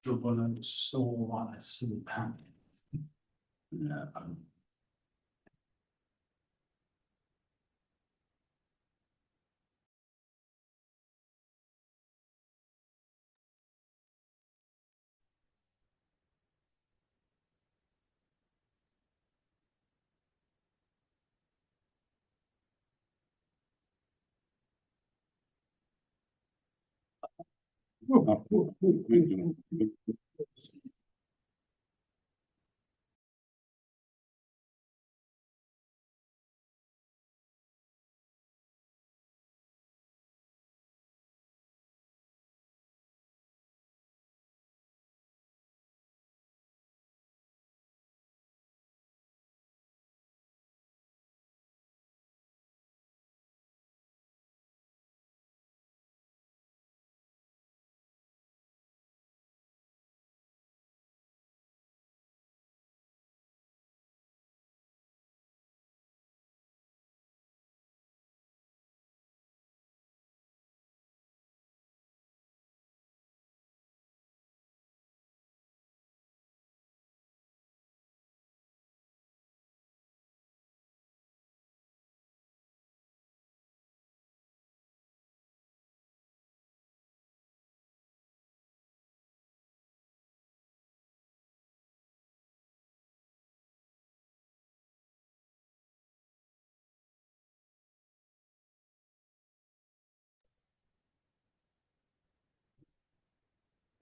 주부는 소화습한.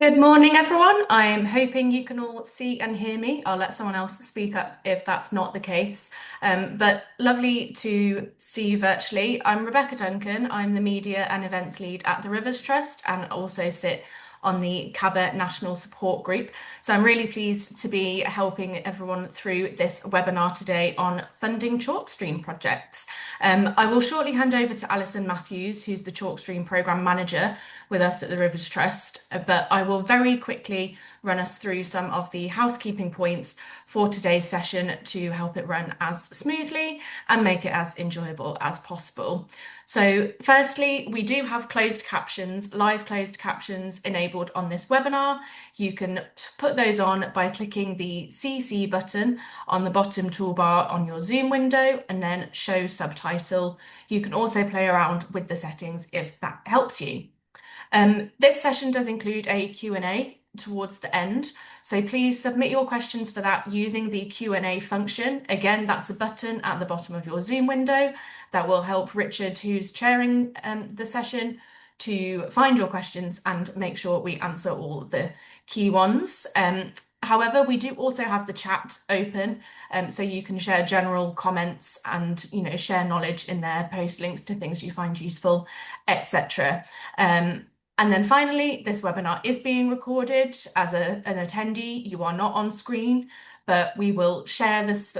Good morning, everyone. I'm hoping you can all see and hear me. I'll let someone else speak up if that's not the case. But lovely to see you virtually. I'm Rebecca Duncan. I'm the Media and Events Lead at the Rivers Trust and also sit on the CABA National Support Group. So I'm really pleased to be helping everyone through this webinar today on funding TalkStream projects. I will shortly hand over to Alison Matthews, who's the TalkStream Programme Manager with us at the Rivers Trust, but I will very quickly run us through some of the housekeeping points for today's session to help it run as smoothly and make it as enjoyable as possible. So firstly, we do have closed captions, live closed captions enabled on this webinar. You can put those on by clicking the CC button on the bottom toolbar on your Zoom window and then show subtitle. You can also play around with the settings if that helps you. This session does include a Q&A towards the end, so please submit your questions for that using the Q&A function. Again, that's a button at the bottom of your Zoom window that will help Richard, who's chairing the session, to find your questions and make sure we answer all the key ones. However, we do also have the chat open, so you can share general comments and share knowledge in there, post links to things you find useful, etc. And then finally, this webinar is being recorded. As an attendee, you are not on screen, but we will share this,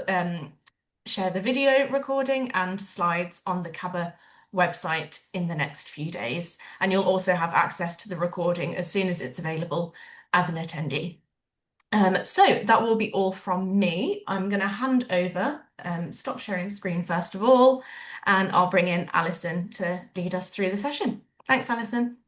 share the video recording and slides on the CABA website in the next few days. And you'll also have access to the recording as soon as it's available as an attendee. So that will be all from me. I'm going to hand over, stop sharing screen first of all, and I'll bring in Alison to lead us through the session. Thanks, Alison.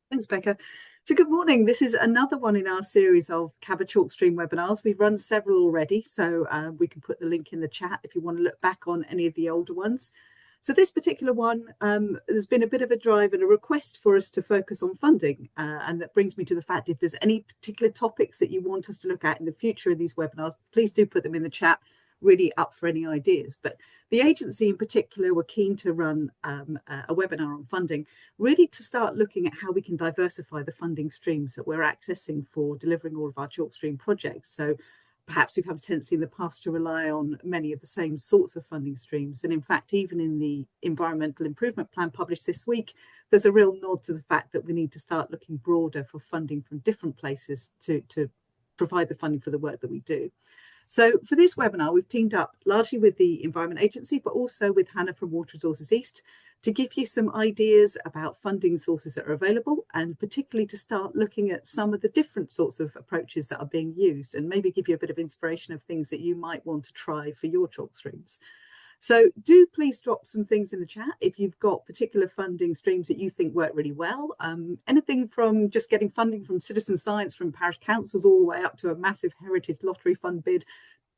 Thanks, Becca. So good morning. This is another one in our series of CABA TalkStream webinars. We've run several already, so we can put the link in the chat if you want to look back on any of the older ones. So this particular one, there's been a bit of a drive and a request for us to focus on funding. And that brings me to the fact, if there's any particular topics that you want us to look at in the future of these webinars, please do put them in the chat. Really up for any ideas. But the agency in particular were keen to run a webinar on funding, really to start looking at how we can diversify the funding streams that we're accessing for delivering all of our TalkStream projects. So perhaps we've had a tendency in the past to rely on many of the same sorts of funding streams. And in fact, even in the Environmental Improvement Plan published this week, there's a real nod to the fact that we need to start looking broader for funding from different places to provide the funding for the work that we do. So for this webinar, we've teamed up largely with the Environment Agency, but also with Hannah from Water Resources East to give you some ideas about funding sources that are available, and particularly to start looking at some of the different sorts of approaches that are being used and maybe give you a bit of inspiration of things that you might want to try for your chalk streams. So do please drop some things in the chat if you've got particular funding streams that you think work really well. Anything from just getting funding from citizen science, from parish councils, all the way up to a massive heritage lottery fund bid.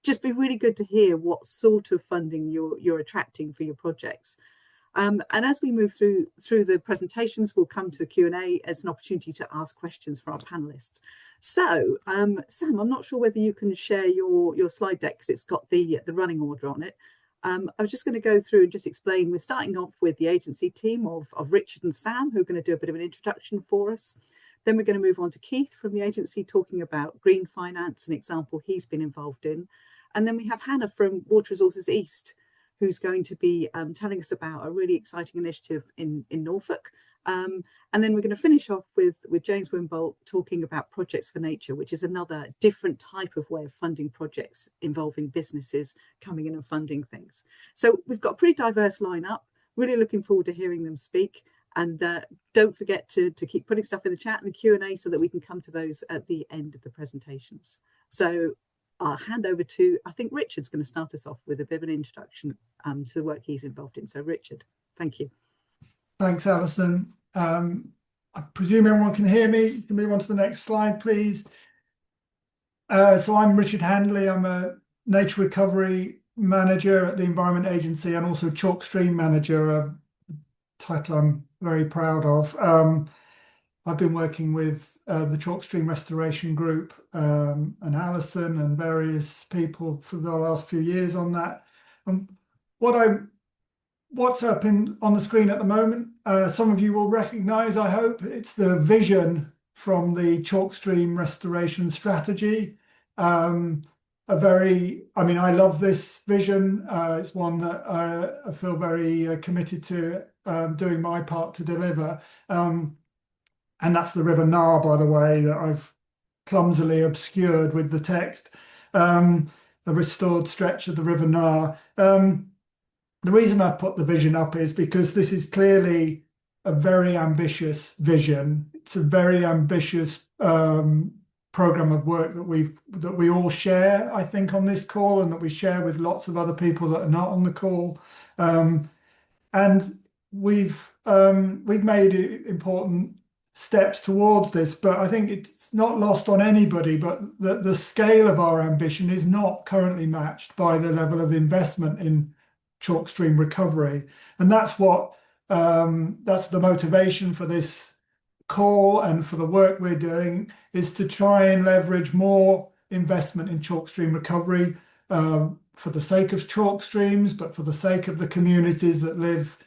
Just be really good to hear what sort of funding you're attracting for your projects. And as we move through the presentations, we'll come to the Q&A as an opportunity to ask questions for our panelists. So, Sam, I'm not sure whether you can share your slide deck because it's got the running order on it. I was just going to go through and just explain. We're starting off with the agency team of Richard and Sam, who are going to do a bit of an introduction for us. Then we're going to move on to Keith from the agency talking about green finance, an example he's been involved in. And then we have Hannah from Water Resources East, who's going to be telling us about a really exciting initiative in Norfolk. And then we're going to finish off with James Wimbolt talking about Projects for Nature, which is another different type of way of funding projects involving businesses coming in and funding things. So we've got a pretty diverse lineup. Really looking forward to hearing them speak. And don't forget to keep putting stuff in the chat and the Q&A so that we can come to those at the end of the presentations. So I'll hand over to, I think Richard's going to start us off with a bit of an introduction to the work he's involved in. So Richard, thank you. Thanks, Alison. I presume everyone can hear me. You can move on to the next slide, please. So I'm Richard Handley. I'm a nature recovery manager at the Environment Agency and also chalk stream manager, a title I'm very proud of. I've been working with the Chalk Stream Restoration Group and Alison and various people for the last few years on that. What's up on the screen at the moment, some of you will recognise, I hope. It's the vision from the Chalk Stream Restoration Strategy. I love this vision. It's one that I feel very committed to doing my part to deliver. And that's the River Nar, by the way, that I've clumsily obscured with the text, the restored stretch of the River Nar. The reason I've put the vision up is because this is clearly a very ambitious vision. It's a very ambitious program of work that we all share, I think, on this call, and that we share with lots of other people that are not on the call. And we've made important steps towards this, but I think it's not lost on anybody, but the scale of our ambition is not currently matched by the level of investment in chalk stream recovery. And that's the motivation for this call and for the work we're doing, is to try and leverage more investment in chalk stream recovery for the sake of chalk streams, but for the sake of the communities that live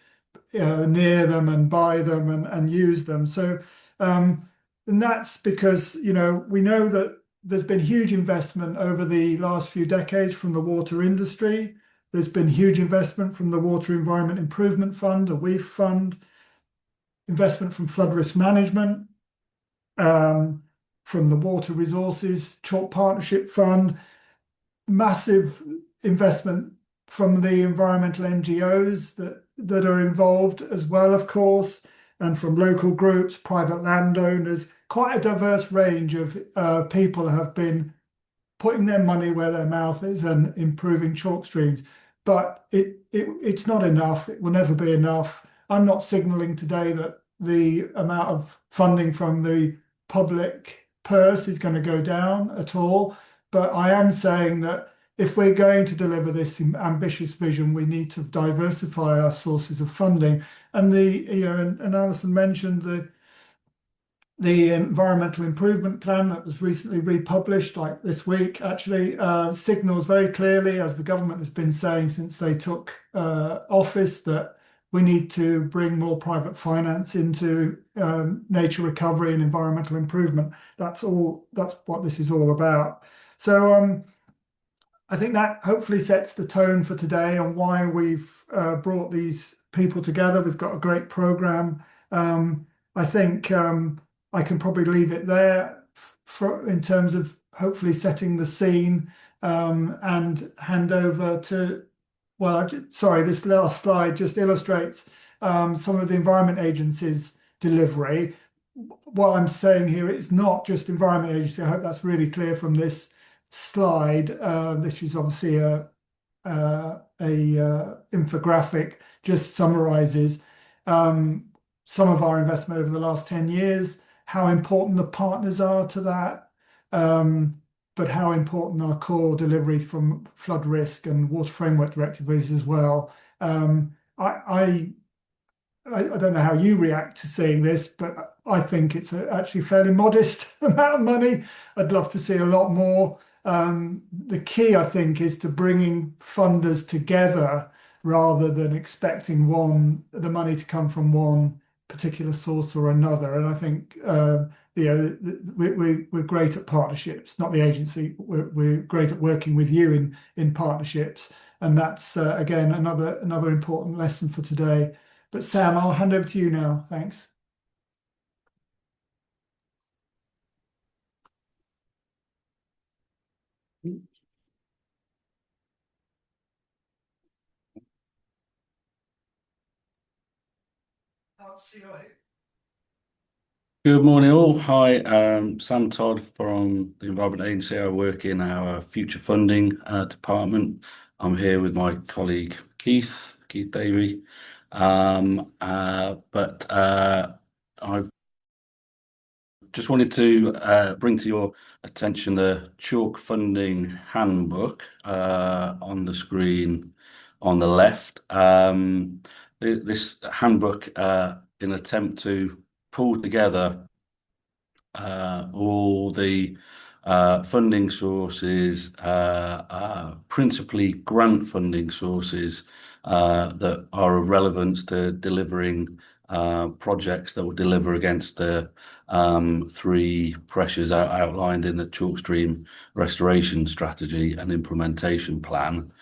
near them and by them and use them. So and that's because we know that there's been huge investment over the last few decades from the water industry. There's been huge investment from the Water Environment Improvement Fund, a WEEF fund, investment from flood risk management, from the Water Resources Chalk Partnership Fund, massive investment from the environmental NGOs that are involved as well, of course, and from local groups, private landowners. Quite a diverse range of people have been putting their money where their mouth is and improving chalk streams. But it's not enough. It will never be enough. I'm not signalling today that the amount of funding from the public purse is going to go down at all. But I am saying that if we're going to deliver this ambitious vision, we need to diversify our sources of funding. And and Alison mentioned the environmental improvement plan that was recently republished, like this week, actually signals very clearly, as the government has been saying since they took office, that we need to bring more private finance into nature recovery and environmental improvement. That's what this is all about. So I think that hopefully sets the tone for today on why we've brought these people together. We've got a great program. I think I can probably leave it there in terms of hopefully setting the scene, and hand over to, this last slide just illustrates some of the Environment Agency's delivery. What I'm saying here is not just Environment Agency. I hope that's really clear from this slide. This is obviously a infographic just summarizes some of our investment over the last 10 years, how important the partners are to that, but how important our core delivery from flood risk and water framework directive is as well. I don't know how you react to seeing this, but I think it's actually fairly modest amount of money. I'd love to see a lot more. The key, I think, is to bringing funders together rather than expecting the money to come from one particular source or another. And I think we're great at partnerships, not the agency. We're great at working with you in partnerships, and that's again another important lesson for today. But Sam, I'll hand over to you now. Thanks. Good morning, all. Hi, Sam Todd from the Environment Agency. I work in our future funding department. I'm here with my colleague Keith Davey. I just wanted to bring to your attention the Chalk Funding Handbook on the screen on the left. This handbook, in an attempt to pull together all the funding sources, principally grant funding sources that are of relevance to delivering projects that will deliver against the three pressures outlined in the Chalk Stream Restoration Strategy and Implementation Plan.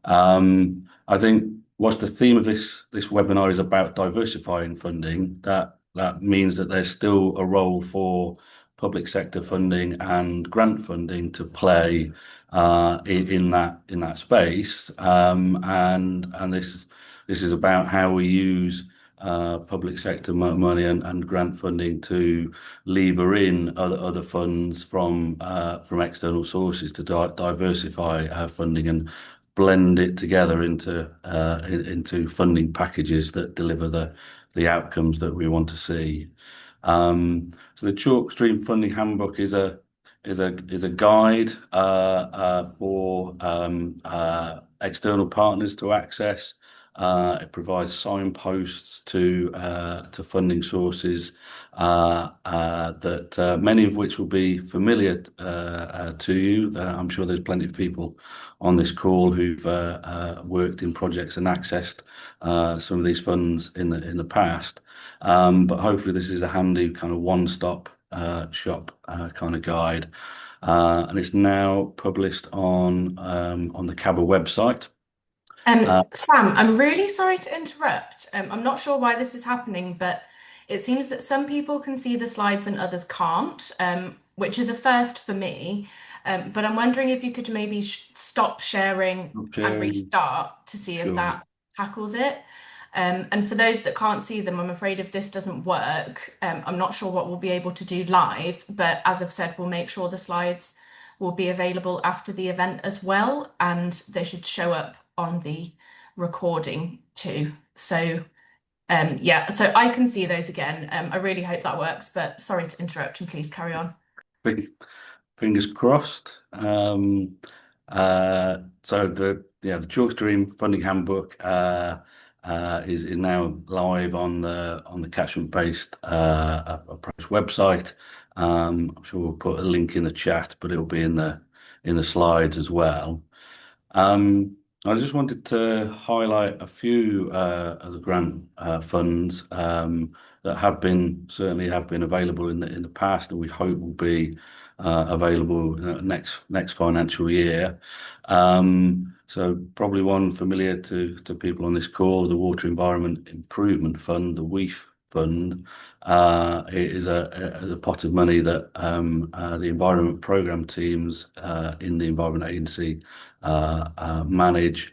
I think whilst the theme of this webinar is about diversifying funding, that means that there's still a role for public sector funding and grant funding to play in that space. And this is about how we use public sector money and grant funding to lever in other funds from external sources to diversify funding and blend it together into funding packages that deliver the outcomes that we want to see. So the Chalk Stream Funding Handbook is a guide for external partners to access. It provides signposts to funding sources that many of which will be familiar to you. I'm sure there's plenty of people on this call who've worked in projects and accessed some of these funds in the past. But hopefully this is a handy kind of one-stop shop kind of guide. And it's now published on the CABA website. Sam, I'm really sorry to interrupt. I'm not sure why this is happening, but it seems that some people can see the slides and others can't, which is a first for me. But I'm wondering if you could maybe stop sharing and restart to see if that tackles it. And for those that can't see them, I'm afraid if this doesn't work, I'm not sure what we'll be able to do live, but as I've said, we'll make sure the slides will be available after the event as well, and they should show up on the recording too. So yeah, so I can see those again. I really hope that works, but sorry to interrupt, and please carry on. Fingers crossed. So the Chalk Stream Funding Handbook is now live on the catchment-based approach website. I'm sure we'll put a link in the chat, but it'll be in the slides as well. I just wanted to highlight a few of the grant funds that certainly have been available in the past, and we hope will be available next financial year. So probably one familiar to people on this call, the Water Environment Improvement Fund, the WEIF fund. It is a pot of money that the environment program teams in the Environment Agency manage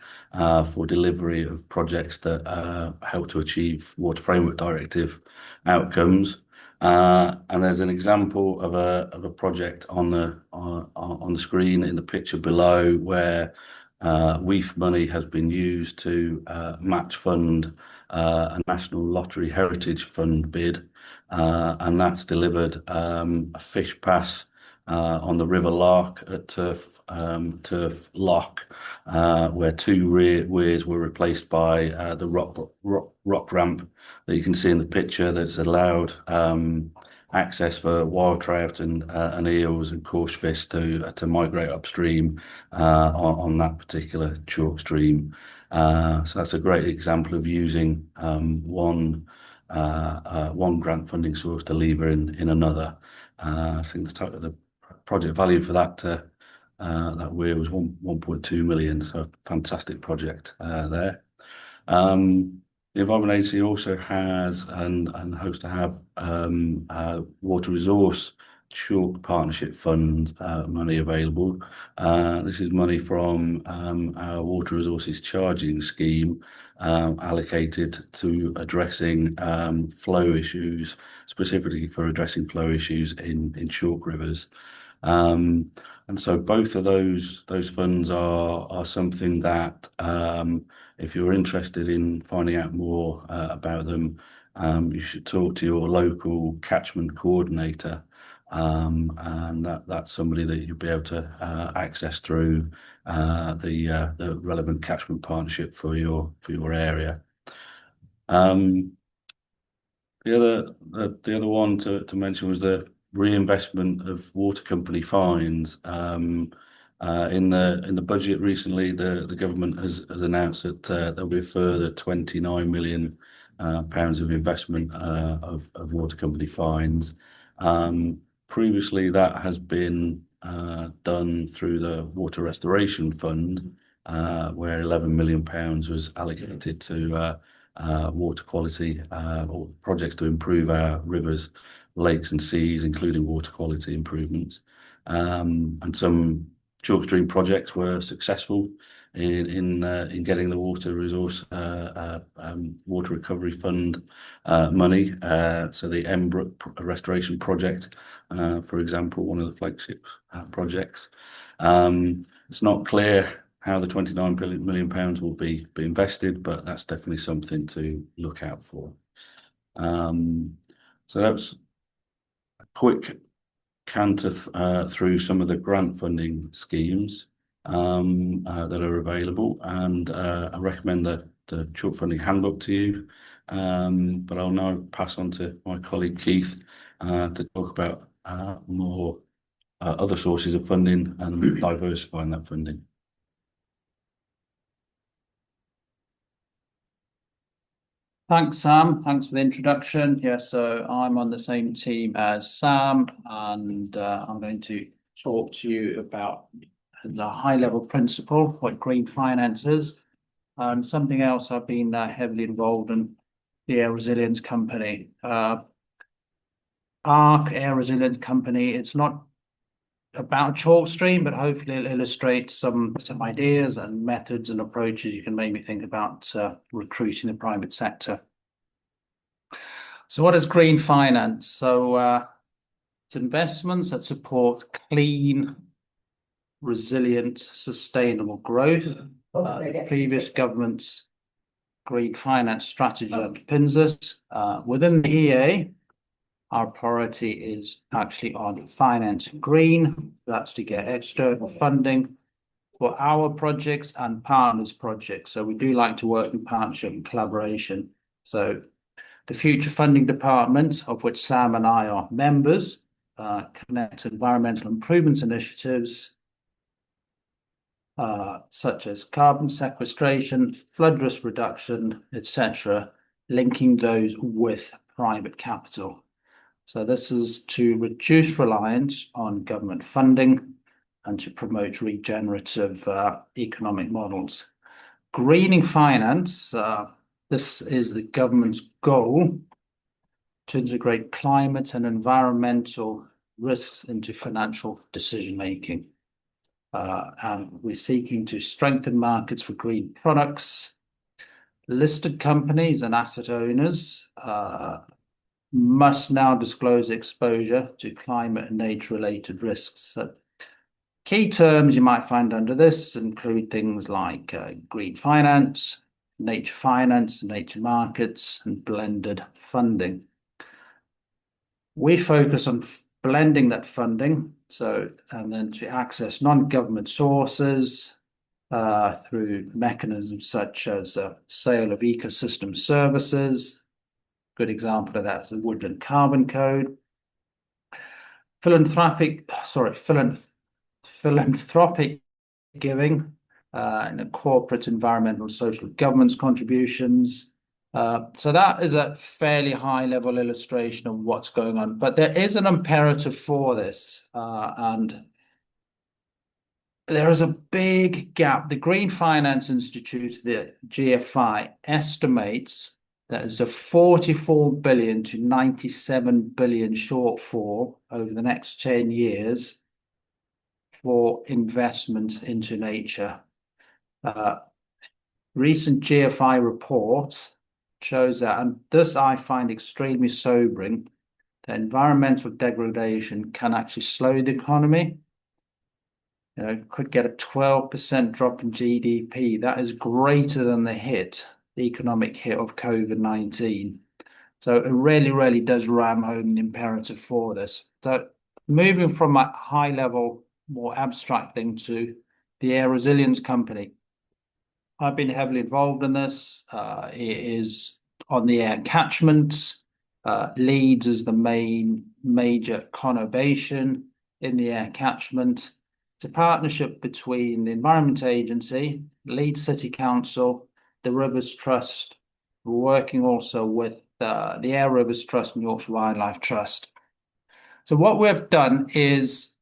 for delivery of projects that help to achieve Water Framework Directive outcomes. And there's an example of a project on the screen in the picture below where WEEF money has been used to match fund a National Lottery Heritage Fund bid, and that's delivered a fish pass on the River Lark at Turf Lock, where two weirs were replaced by the rock ramp that you can see in the picture that's allowed access for wild trout and eels and coarse fish to migrate upstream on that particular chalk stream. So that's a great example of using one grant funding source to lever in another. I think the project value for that weir was 1.2 million. So fantastic project there. The Environment Agency also has and hopes to have water resource chalk partnership fund money available. This is money from our water resources charging scheme allocated to addressing flow issues, specifically for addressing flow issues in chalk rivers. And so both of those funds are something that if you're interested in finding out more about them, you should talk to your local catchment coordinator, and that's somebody that you'll be able to access through the relevant catchment partnership for your area. The other one to mention was the reinvestment of water company fines. In the budget recently, the government has announced that there'll be a further 29 million pounds of investment of water company fines. Previously, that has been done through the Water Restoration Fund, where 11 million pounds was allocated to water quality or projects to improve our rivers, lakes, and seas, including water quality improvements. And some chalk stream projects were successful in getting the water resource water recovery fund money. So the Embrook restoration project, for example, one of the flagship projects. It's not clear how the 29 million pounds will be invested, but that's definitely something to look out for. So that's a quick canter through some of the grant funding schemes that are available, and I recommend the chalk funding handbook to you. But I'll now pass on to my colleague Keith to talk about more other sources of funding and diversifying that funding. Thanks, Sam. Thanks for the introduction. Yeah, so I'm on the same team as Sam, and I'm going to talk to you about the high-level principle, what green finance is, and something else I've been heavily involved in, the Air Resilience Company. ARC, Air Resilience Company, it's not about chalk stream, but hopefully it'll illustrate some ideas and methods and approaches you can maybe think about recruiting the private sector. So what is green finance? So it's investments that support clean, resilient, sustainable growth. The previous government's green finance strategy underpins this. Within the EA, our priority is actually on finance green. That's to get external funding for our projects and partners' projects. So we do like to work in partnership and collaboration. So the Future Funding Department, of which Sam and I are members, connect environmental improvements initiatives such as carbon sequestration, flood risk reduction, etc., linking those with private capital. So this is to reduce reliance on government funding and to promote regenerative economic models. Greening finance, this is the government's goal to integrate climate and environmental risks into financial decision-making. And we're seeking to strengthen markets for green products. Listed companies and asset owners must now disclose exposure to climate and nature-related risks. So Key terms you might find under this include things like green finance, nature markets, and blended funding. We focus on blending that funding, and then to access non-government sources through mechanisms such as sale of ecosystem services. Good example of that is the Woodland Carbon Code. Philanthropic giving and corporate, environmental, social governance contributions. So that is a fairly high level illustration of what's going on. But there is an imperative for this, and there is a big gap. The Green Finance Institute, the GFI, estimates that there's a 44 billion to 97 billion shortfall over the next 10 years for investment into nature. Recent GFI reports shows that, and this I find extremely sobering, that environmental degradation can actually slow the economy. You know, could get a 12% drop in GDP. That is greater than the economic hit of COVID-19. So it really, really does ram home the imperative for this. So moving from a high level, more abstract thing to the Air Resilience Company. I've been heavily involved in this. It is on the air catchments. Leeds is the major conurbation in the air catchment. It's a partnership between the Environment Agency, Leeds City Council, the Rivers Trust. We're working also with the Air Rivers Trust and Yorkshire Wildlife Trust. So what we've done is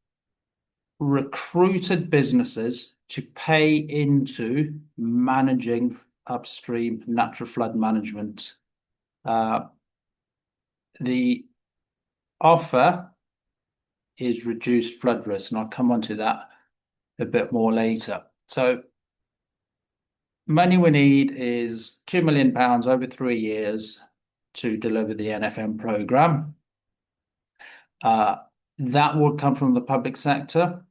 recruited businesses to pay into managing upstream natural flood management. The offer is reduced flood risk, and I'll come on to that a bit more later. So money we need is £2 million over 3 years to deliver the NFM programme. That will come from the public sector.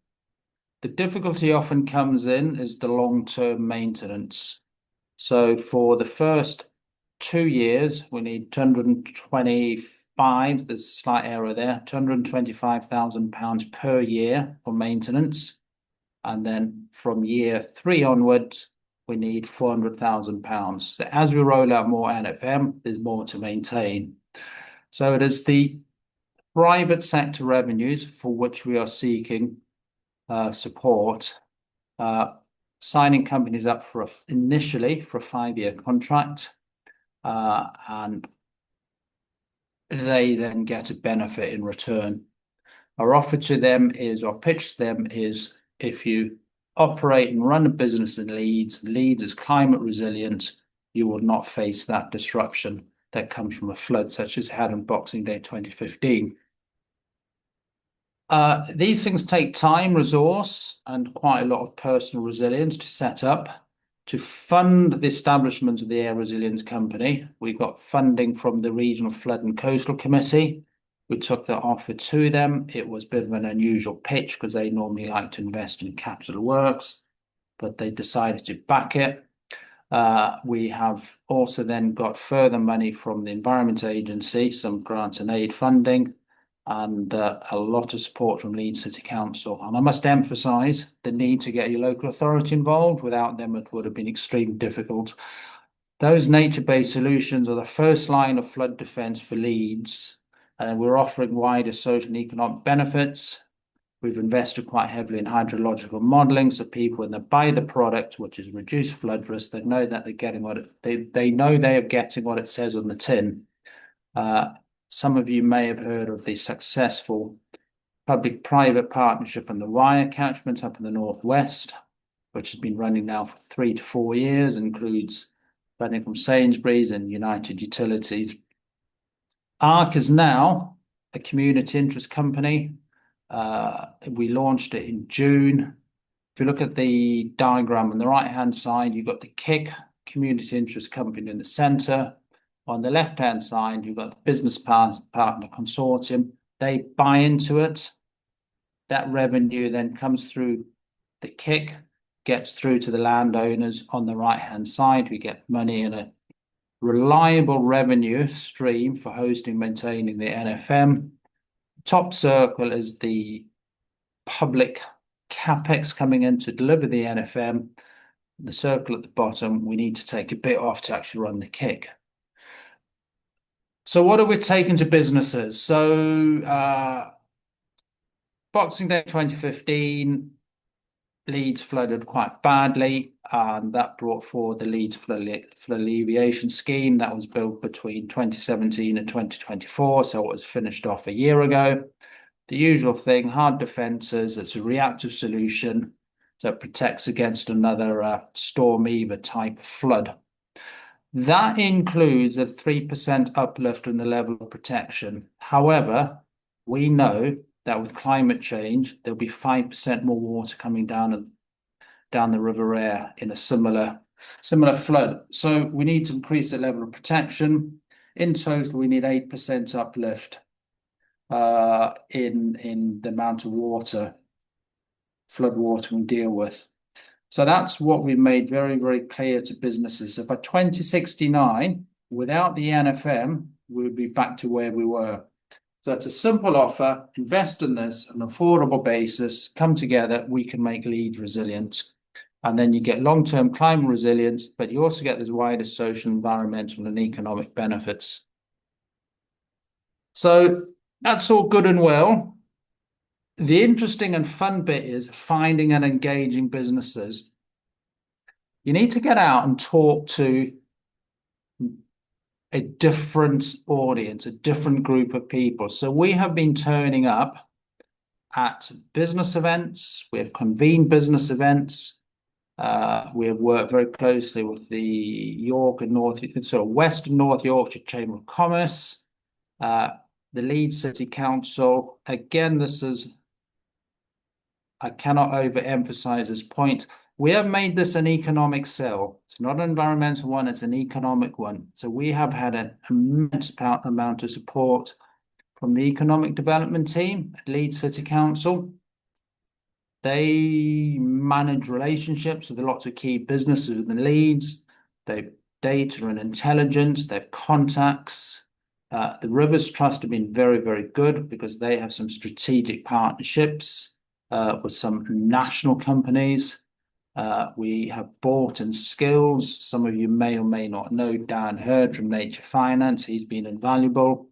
The difficulty often comes in is the long-term maintenance. So for the first 2 years, we need 225, there's a slight error there, £225,000 per year for maintenance. And then from year 3 onwards, we need £400,000. So as we roll out more NFM, there's more to maintain. So it is the private sector revenues for which we are seeking support, signing companies up initially for a 5-year contract, and they then get a benefit in return. Our offer to them is, our pitch to them is, if you operate and run a business in Leeds is climate resilient, you will not face that disruption that comes from a flood such as had on Boxing Day 2015. These things take time, resource, and quite a lot of personal resilience to set up. To fund the establishment of the Air Resilience Company, we got funding from the Regional Flood and Coastal Committee. We took that offer to them. It was a bit of an unusual pitch because they normally like to invest in capital works, but they decided to back it. We have also then got further money from the Environment Agency, some grant and aid funding, and a lot of support from Leeds City Council. And I must emphasise the need to get your local authority involved. Without them, it would have been extremely difficult. Those nature-based solutions are the first line of flood defence for Leeds, and we're offering wider social and economic benefits. We've invested quite heavily in hydrological modelling, so people, when they buy the product, which is reduced flood risk, they know that they're getting they know they are getting what it says on the tin. Some of you may have heard of the successful public-private partnership on the Wyre catchment up in the northwest, which has been running now for 3 to 4 years, includes funding from Sainsbury's and United Utilities. ARC is now a community interest company. We launched it in June. If you look at the diagram on the right-hand side, you've got the KIC, Community Interest Company, in the centre. On the left-hand side, you've got the Business Partner Consortium. They buy into it. That revenue then comes through the kick, gets through to the landowners on the right-hand side. We get money in a reliable revenue stream for hosting, maintaining the NFM. Top circle is the public capex coming in to deliver the NFM. The circle at the bottom, we need to take a bit off to actually run the kick. So what are we taking to businesses? So Boxing Day 2015, Leeds flooded quite badly, and that brought forward the Leeds flood alleviation scheme that was built between 2017 and 2024, so it was finished off a year ago. The usual thing, hard defences, it's a reactive solution that protects against another Storm Eva type flood. That includes a 3% uplift in the level of protection. However, we know that with climate change, there'll be 5% more water coming down the River Aire in a similar flood. So we need to increase the level of protection. In total, we need 8% uplift in the amount of water, flood water we deal with. So that's what we've made very, very clear to businesses. So by 2069, without the NFM, we'll be back to where we were. So it's a simple offer, invest in this on an affordable basis, come together, we can make Leeds resilient. And then you get long-term climate resilience, but you also get those wider social, environmental and economic benefits. So that's all good and well. The interesting and fun bit is finding and engaging businesses. You need to get out and talk to a different audience, a different group of people. So we have been turning up at business events. We have convened business events. We have worked very closely with the York and West and North Yorkshire Chamber of Commerce, the Leeds City Council. Again, I cannot overemphasize this point. We have made this an economic sell. It's not an environmental one, it's an economic one. So we have had an immense amount of support from the economic development team at Leeds City Council. They manage relationships with lots of key businesses within Leeds. They've data and intelligence, they've contacts. The Rivers Trust have been very, very good because they have some strategic partnerships with some national companies. We have bought in skills. Some of you may or may not know Dan Hurd from Nature Finance. He's been invaluable.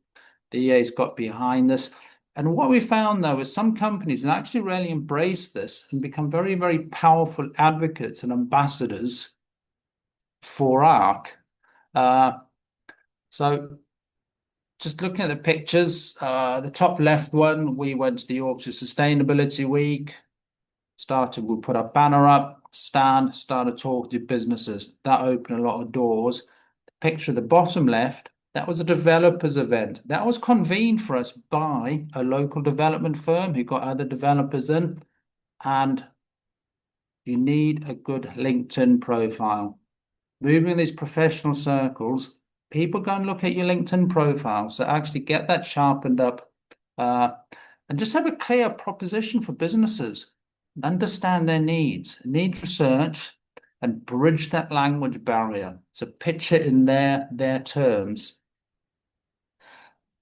The EA's got behind this. And what we found, though, is some companies have actually really embraced this and become very, very powerful advocates and ambassadors for ARC. So just looking at the pictures, the top left one, we went to the Yorkshire Sustainability Week. We put our banner up, started talking to businesses. That opened a lot of doors. The picture at the bottom left, that was a developers event. That was convened for us by a local development firm who got other developers in. And you need a good LinkedIn profile. Moving in these professional circles, people go and look at your LinkedIn profile. So actually get that sharpened up and just have a clear proposition for businesses. Understand their needs research, and bridge that language barrier. So pitch it in their terms.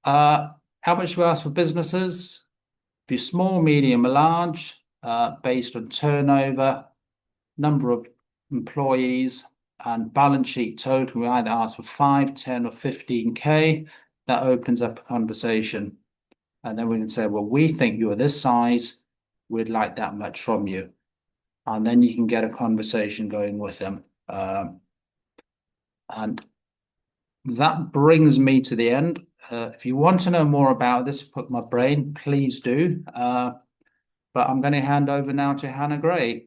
How much we ask for businesses? If you're small, medium, or large, based on turnover, number of employees, and balance sheet total, we either ask for 5, 10, or 15K. That opens up a conversation. And then we can say, well, we think you're this size. We'd like that much from you. And then you can get a conversation going with them. And that brings me to the end. If you want to know more about this, put my brain, please do. But I'm going to hand over now to Hannah Gray.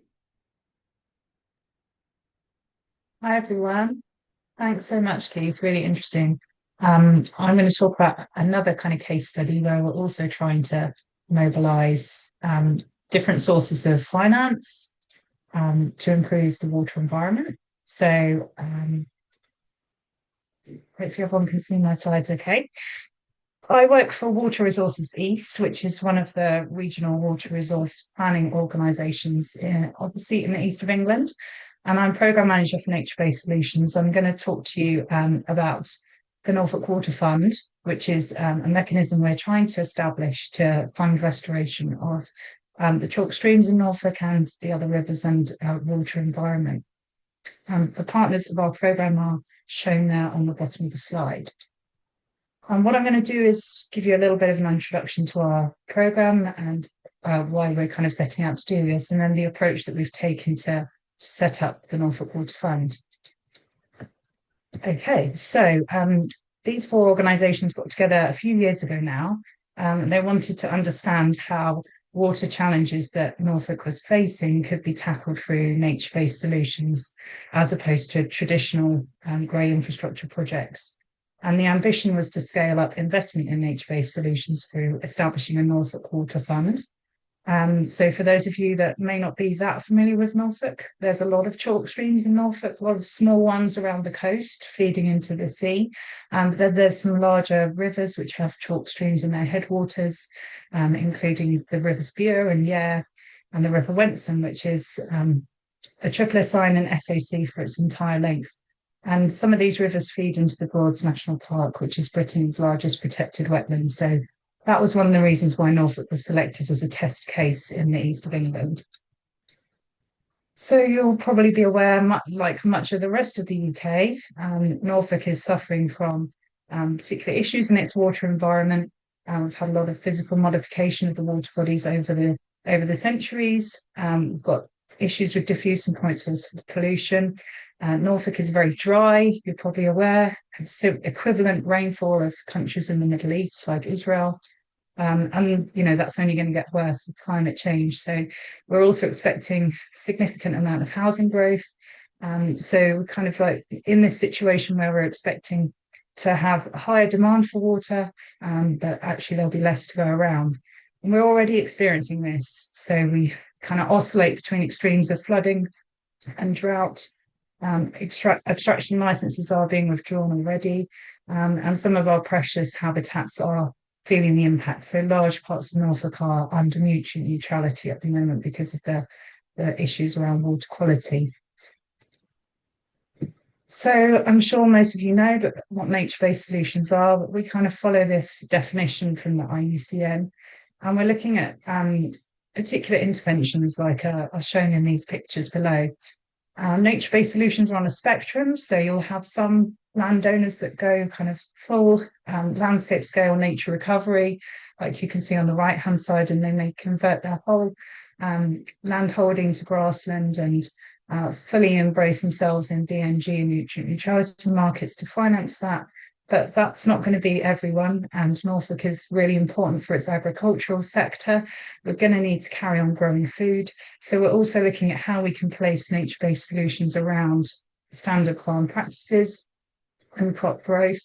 Hi, everyone. Thanks so much, Keith. Really interesting. I'm going to talk about another kind of case study where we're also trying to mobilize different sources of finance to improve the water environment. So hopefully everyone can see my slides okay. I work for Water Resources East, which is one of the regional water resource planning organisations of the seat in the east of England. And I'm Programme Manager for Nature-Based Solutions. I'm going to talk to you about the Norfolk Water Fund, which is a mechanism we're trying to establish to fund restoration of the chalk streams in Norfolk and the other rivers and water environment. The partners of our programme are shown there on the bottom of the slide. And what I'm going to do is give you a little bit of an introduction to our programme and why we're kind of setting out to do this, and then the approach that we've taken to set up the Norfolk Water Fund. Okay, so these four organisations got together a few years ago now. They wanted to understand how water challenges that Norfolk was facing could be tackled through nature-based solutions as opposed to traditional grey infrastructure projects. And the ambition was to scale up investment in nature-based solutions through establishing a Norfolk Water Fund. So for those of you that may not be that familiar with Norfolk, there's a lot of chalk streams in Norfolk, a lot of small ones around the coast feeding into the sea. Then there's some larger rivers which have chalk streams in their headwaters, including the rivers Bure and Yare, and the River Wensum, which is a triple SI and SAC for its entire length. And some of these rivers feed into the Broads National Park, which is Britain's largest protected wetland. So that was one of the reasons why Norfolk was selected as a test case in the east of England. So you'll probably be aware, like much of the rest of the UK, Norfolk is suffering from particular issues in its water environment. We've had a lot of physical modification of the water bodies over the centuries. We've got issues with diffuse and point source pollution. Norfolk is very dry, you're probably aware, equivalent rainfall of countries in the Middle East like Israel. And that's only going to get worse with climate change. So we're also expecting significant amount of housing growth. So we're kind of like in this situation where we're expecting to have a higher demand for water, but actually there'll be less to go around. And we're already experiencing this. So we kind of oscillate between extremes of flooding and drought. Abstraction licenses are being withdrawn already, and some of our precious habitats are feeling the impact. So large parts of Norfolk are under nutrient neutrality at the moment because of the issues around water quality. So I'm sure most of you know what nature-based solutions are, but we kind of follow this definition from the IUCN, and we're looking at particular interventions like are shown in these pictures below. Nature-based solutions are on a spectrum, so you'll have some landowners that go kind of full landscape scale nature recovery, like you can see on the right-hand side, and they may convert their whole land holding to grassland and fully embrace themselves in BNG and nutrient neutrality markets to finance that. But that's not going to be everyone, and Norfolk is really important for its agricultural sector. We're going to need to carry on growing food. So we're also looking at how we can place nature-based solutions around standard farm practices and crop growth,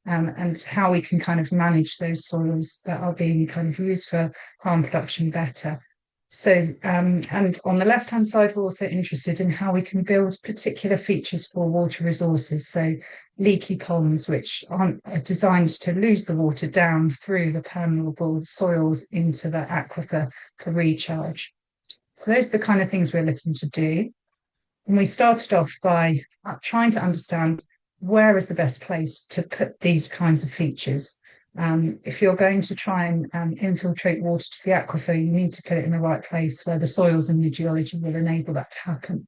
and how we can kind of manage those soils that are being kind of used for farm production better. So, and on the left-hand side, we're also interested in how we can build particular features for water resources. So leaky ponds, which aren't designed to lose the water down through the permeable soils into the aquifer for recharge. So those are the kind of things we're looking to do. And we started off by trying to understand where is the best place to put these kinds of features. If you're going to try and infiltrate water to the aquifer, you need to put it in the right place where the soils and the geology will enable that to happen.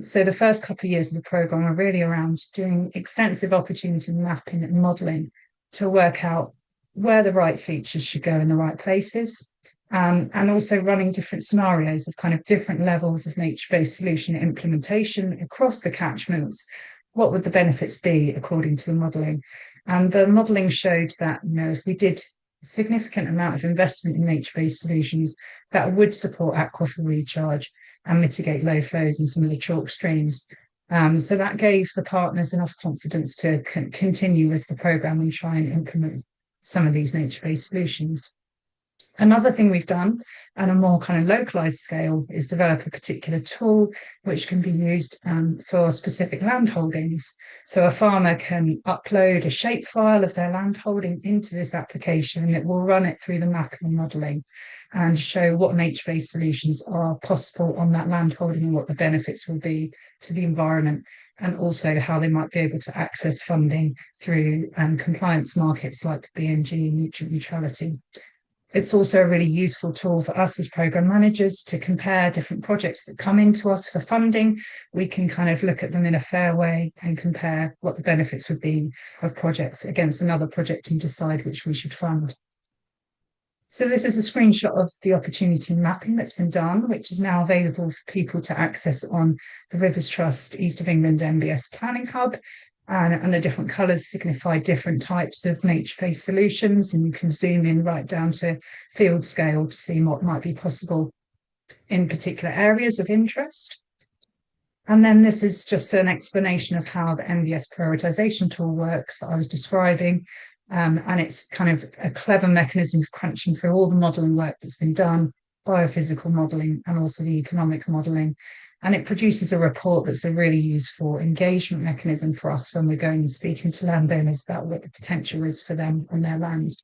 So the first couple of years of the programme are really around doing extensive opportunity mapping and modelling to work out where the right features should go in the right places, and also running different scenarios of kind of different levels of nature-based solution implementation across the catchments. What would the benefits be according to the modelling? And the modelling showed that, if we did a significant amount of investment in nature-based solutions, that would support aquifer recharge and mitigate low flows in some of the chalk streams. So that gave the partners enough confidence to continue with the programme and try and implement some of these nature-based solutions. Another thing we've done on a more kind of localized scale is develop a particular tool which can be used for specific land holdings. So a farmer can upload a shapefile of their land holding into this application, and it will run it through the mapping and modeling and show what nature-based solutions are possible on that land holding and what the benefits will be to the environment, and also how they might be able to access funding through compliance markets like BNG and nutrient neutrality. It's also a really useful tool for us as program managers to compare different projects that come into us for funding. We can kind of look at them in a fair way and compare what the benefits would be of projects against another project and decide which we should fund. So this is a screenshot of the opportunity mapping that's been done, which is now available for people to access on the Rivers Trust East of England MBS Planning Hub. And the different colours signify different types of nature-based solutions, and you can zoom in right down to field scale to see what might be possible in particular areas of interest. And then this is just an explanation of how the MBS prioritisation tool works that I was describing. And it's kind of a clever mechanism for crunching through all the modelling work that's been done, biophysical modelling and also the economic modelling. And it produces a report that's a really useful engagement mechanism for us when we're going and speaking to landowners about what the potential is for them on their land.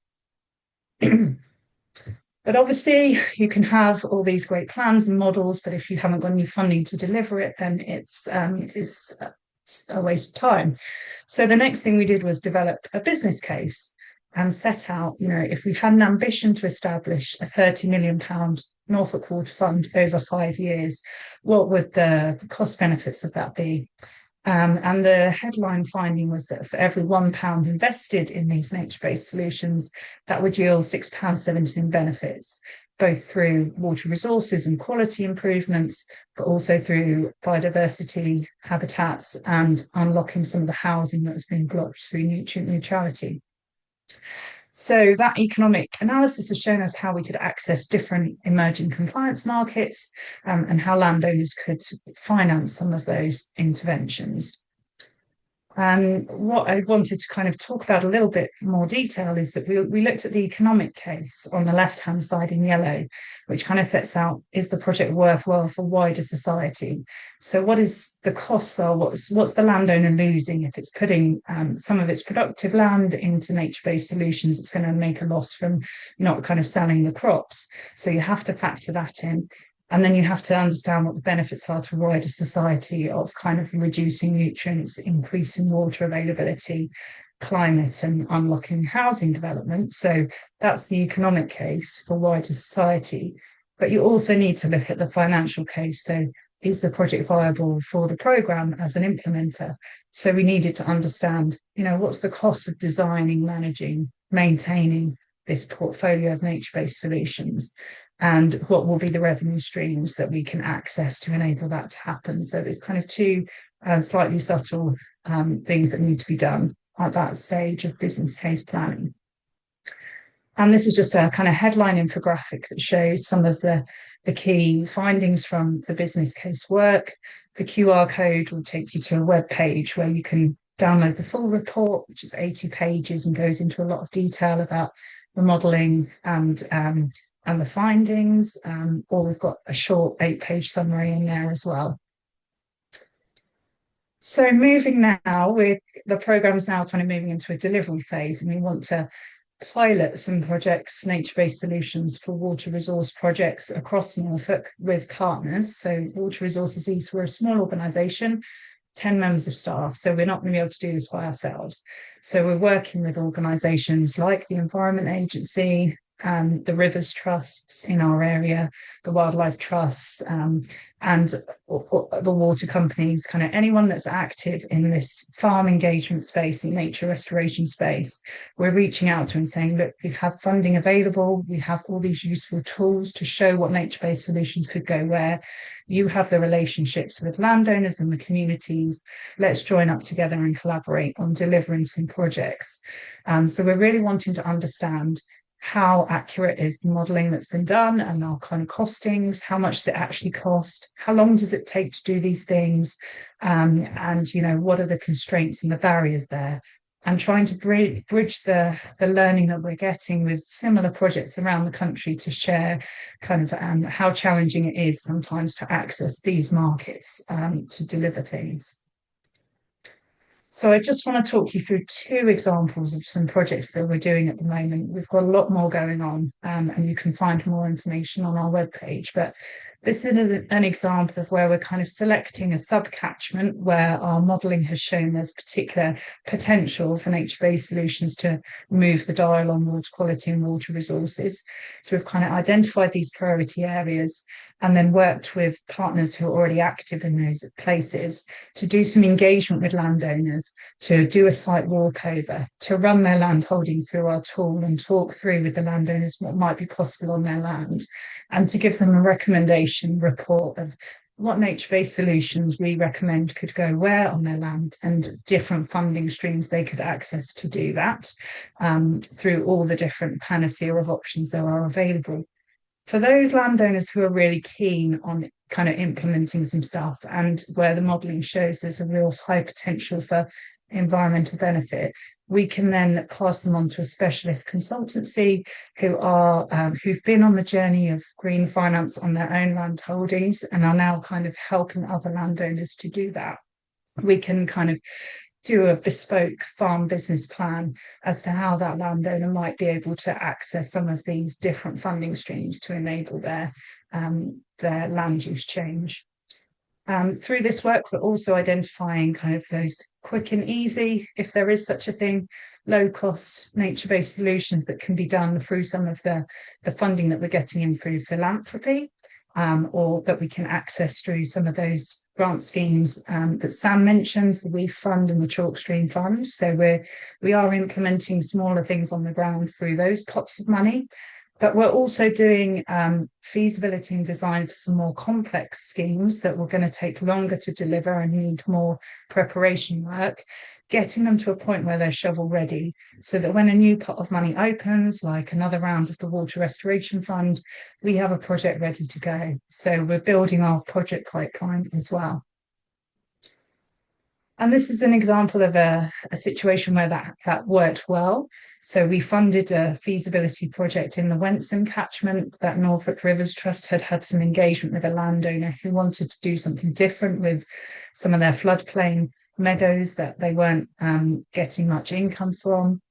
But obviously, you can have all these great plans and models, but if you haven't got any funding to deliver it, then it's a waste of time. So the next thing we did was develop a business case and set out, if we had an ambition to establish a £30 million Norfolk Water Fund over 5 years, what would the cost benefits of that be? And the headline finding was that for every £1 invested in these nature-based solutions, that would yield £6.70 in benefits, both through water resources and quality improvements, but also through biodiversity, habitats, and unlocking some of the housing that was being blocked through nutrient neutrality. So that economic analysis has shown us how we could access different emerging compliance markets and how landowners could finance some of those interventions. And what I wanted to kind of talk about a little bit more detail is that we looked at the economic case on the left-hand side in yellow, which kind of sets out, is the project worthwhile for wider society? So what is the costs are, what's the landowner losing if it's putting some of its productive land into nature-based solutions? It's going to make a loss from not kind of selling the crops. So you have to factor that in. And then you have to understand what the benefits are to wider society of kind of reducing nutrients, increasing water availability, climate, and unlocking housing development. So that's the economic case for wider society. But you also need to look at the financial case. So is the project viable for the programme as an implementer? So we needed to understand, what's the cost of designing, managing, maintaining this portfolio of nature-based solutions? And what will be the revenue streams that we can access to enable that to happen? So there's kind of two slightly subtle things that need to be done at that stage of business case planning. And this is just a kind of headline infographic that shows some of the key findings from the business case work. The QR code will take you to a web page where you can download the full report, which is 80 pages and goes into a lot of detail about the modelling and the findings, or we've got a short 8-page summary in there as well. So moving now, the programme is now kind of moving into a delivery phase, and we want to pilot some projects, nature-based solutions for water resource projects across Norfolk with partners. So Water Resources East, we're a small organisation, 10 members of staff, so we're not going to be able to do this by ourselves. So we're working with organisations like the Environment Agency, the Rivers Trusts in our area, the Wildlife Trusts, and the water companies, kind of anyone that's active in this farm engagement space and nature restoration space. We're reaching out to and saying, look, we have funding available, we have all these useful tools to show what nature-based solutions could go where. You have the relationships with landowners and the communities. Let's join up together and collaborate on delivering some projects. So we're really wanting to understand how accurate is the modelling that's been done and our kind of costings, how much does it actually cost, how long does it take to do these things, and what are the constraints and the barriers there. and trying to bridge the learning that we're getting with similar projects around the country to share kind of how challenging it is sometimes to access these markets to deliver things. So I just want to talk you through 2 examples of some projects that we're doing at the moment. We've got a lot more going on, and you can find more information on our webpage. But this is an example of where we're kind of selecting a sub-catchment where our modelling has shown there's particular potential for nature-based solutions to move the dial on water quality and water resources. So we've kind of identified these priority areas and then worked with partners who are already active in those places to do some engagement with landowners, to do a site walkover, to run their land holding through our tool and talk through with the landowners what might be possible on their land, and to give them a recommendation report of what nature-based solutions we recommend could go where on their land and different funding streams they could access to do that through all the different panacea of options that are available. For those landowners who are really keen on kind of implementing some stuff and where the modelling shows there's a real high potential for environmental benefit, we can then pass them on to a specialist consultancy who've been on the journey of green finance on their own land holdings and are now kind of helping other landowners to do that. We can kind of do a bespoke farm business plan as to how that landowner might be able to access some of these different funding streams to enable their land use change. Through this work, we're also identifying kind of those quick and easy, if there is such a thing, low-cost nature-based solutions that can be done through some of the funding that we're getting in through philanthropy, or that we can access through some of those grant schemes that Sam mentioned, the WEEF Fund and the Chalkstream Fund. So we are implementing smaller things on the ground through those pots of money. But we're also doing feasibility and design for some more complex schemes that we're going to take longer to deliver and need more preparation work, getting them to a point where they're shovel ready so that when a new pot of money opens, like another round of the Water Restoration Fund, we have a project ready to go. So we're building our project pipeline as well. And this is an example of a situation where that worked well. So we funded a feasibility project in the Wensum catchment that Norfolk Rivers Trust had some engagement with a landowner who wanted to do something different with some of their floodplain meadows that they weren't getting much income from.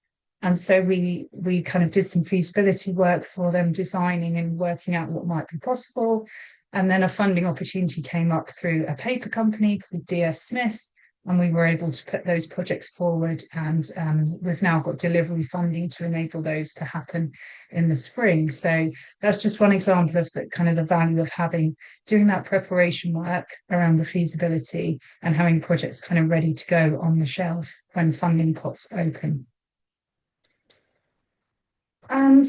And so we kind of did some feasibility work for them, designing and working out what might be possible. And then a funding opportunity came up through a paper company called DS Smith, and we were able to put those projects forward, and we've now got delivery funding to enable those to happen in the spring. So that's just one example of the kind of the value of doing that preparation work around the feasibility and having projects kind of ready to go on the shelf when funding pots open. And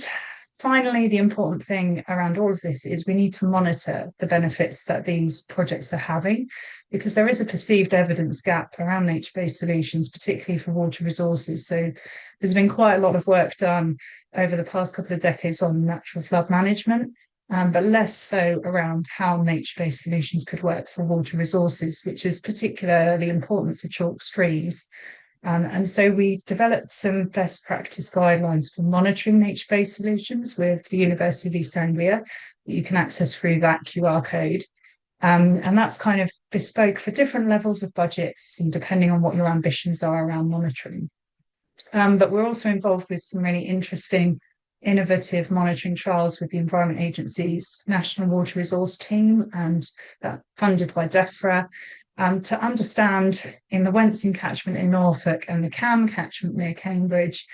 finally, the important thing around all of this is we need to monitor the benefits that these projects are having, because there is a perceived evidence gap around nature-based solutions, particularly for water resources. So there's been quite a lot of work done over the past couple of decades on natural flood management, but less so around how nature-based solutions could work for water resources, which is particularly important for chalk streams. And so we developed some best practice guidelines for monitoring nature-based solutions with the University of East Anglia that you can access through that QR code. And that's kind of bespoke for different levels of budgets and depending on what your ambitions are around monitoring. But we're also involved with some really interesting, innovative monitoring trials with the Environment Agency's National Water Resource Team, and that funded by DEFRA. To understand in the Wensum catchment in Norfolk and the Cam catchment near Cambridge,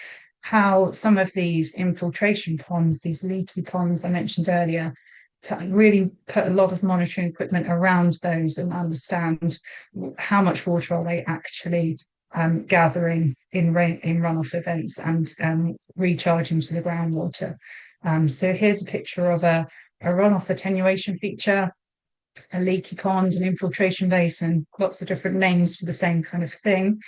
how some of these infiltration ponds, these leaky ponds I mentioned earlier, to really put a lot of monitoring equipment around those and understand how much water are they actually gathering in runoff events and recharging to the groundwater. So here's a picture of a runoff attenuation feature, a leaky pond, an infiltration basin, lots of different names for the same kind of thing.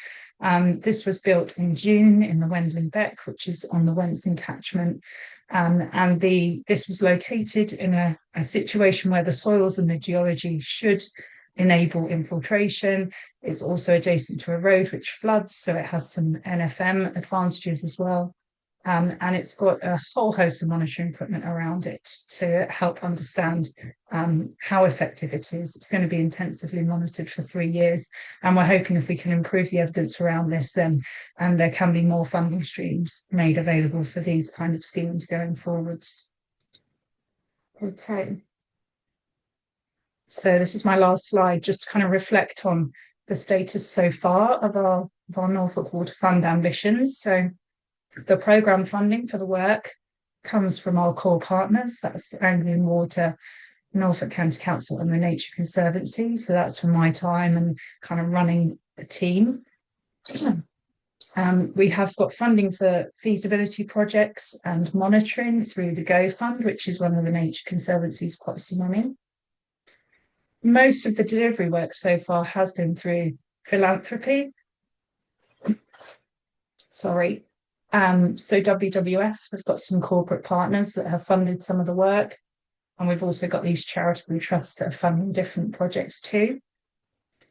This was built in June in the Wendling Beck, which is on the Wensum catchment. And this was located in a situation where the soils and the geology should enable infiltration. It's also adjacent to a road which floods, so it has some NFM advantages as well. And it's got a whole host of monitoring equipment around it to help understand how effective it is. It's going to be intensively monitored for 3 years. And we're hoping if we can improve the evidence around this, then there can be more funding streams made available for these kind of schemes going forwards. Okay. So this is my last slide, just to kind of reflect on the status so far of our Norfolk Water Fund ambitions. So the programme funding for the work comes from our core partners. That's Anglian Water, Norfolk County Council and the Nature Conservancy. So that's from my time and kind of running the team. We have got funding for feasibility projects and monitoring through the Go Fund, which is one of the Nature Conservancy's quite some money. Most of the delivery work so far has been through philanthropy. Sorry. So WWF have got some corporate partners that have funded some of the work. And we've also got these charitable trusts that are funding different projects too.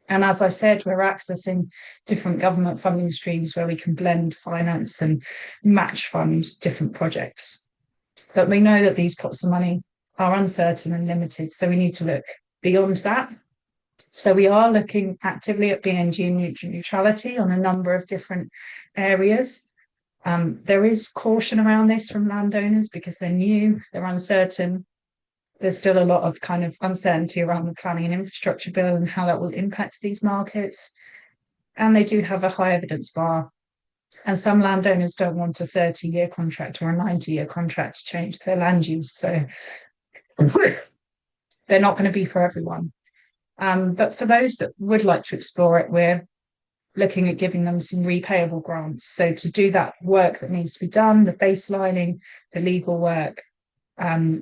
And as I said, we're accessing different government funding streams where we can blend finance and match fund different projects. But we know that these pots of money are uncertain and limited, so we need to look beyond that. So we are looking actively at BNG neutrality on a number of different areas. There is caution around this from landowners because they're new, they're uncertain. There's still a lot of kind of uncertainty around the planning and infrastructure bill and how that will impact these markets. And they do have a high evidence bar. And some landowners don't want a 30-year contract or a 90-year contract to change their land use. So they're not going to be for everyone. But for those that would like to explore it, we're looking at giving them some repayable grants. So to do that work that needs to be done, the baselining, the legal work,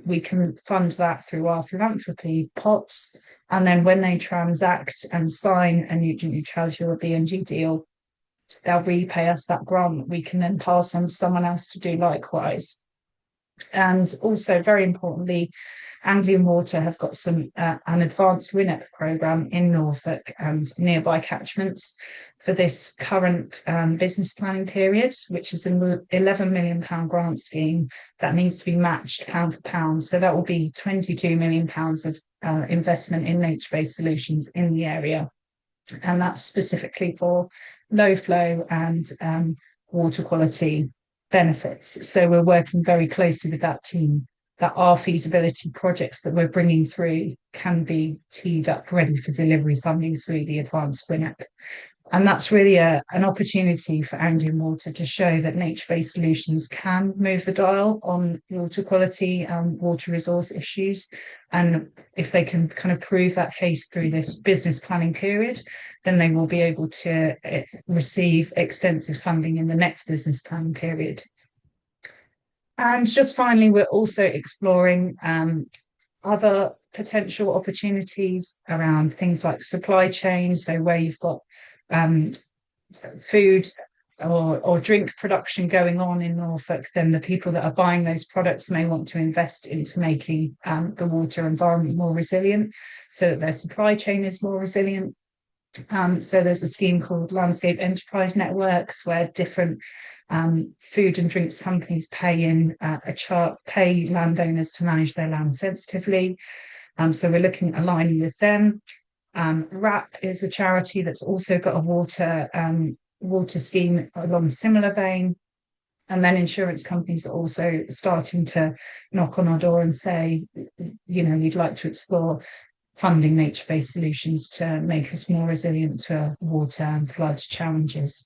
we can fund that through our philanthropy pots. And then when they transact and sign a nutrient neutrality or a BNG deal, they'll repay us that grant that we can then pass on to someone else to do likewise. And also, very importantly, Anglian Water have got an advanced WINEP programme in Norfolk and nearby catchments for this current business planning period, which is an £11 million grant scheme that needs to be matched pound for pound. So that will be £22 million of investment in nature-based solutions in the area. And that's specifically for low flow and water quality benefits. So we're working very closely with that team, that our feasibility projects that we're bringing through can be teed up ready for delivery funding through the advanced WINEP. And that's really an opportunity for Anglian Water to show that nature-based solutions can move the dial on water quality and water resource issues. And if they can kind of prove that case through this business planning period, then they will be able to receive extensive funding in the next business planning period. And just finally, we're also exploring other potential opportunities around things like supply chain. So where you've got food or drink production going on in Norfolk, then the people that are buying those products may want to invest into making the water environment more resilient so that their supply chain is more resilient. So there's a scheme called Landscape Enterprise Networks where different food and drinks companies pay landowners to manage their land sensitively. So we're looking at aligning with them. RAP is a charity that's also got a water scheme along a similar vein. And then insurance companies are also starting to knock on our door and say, we'd like to explore funding nature-based solutions to make us more resilient to water and flood challenges.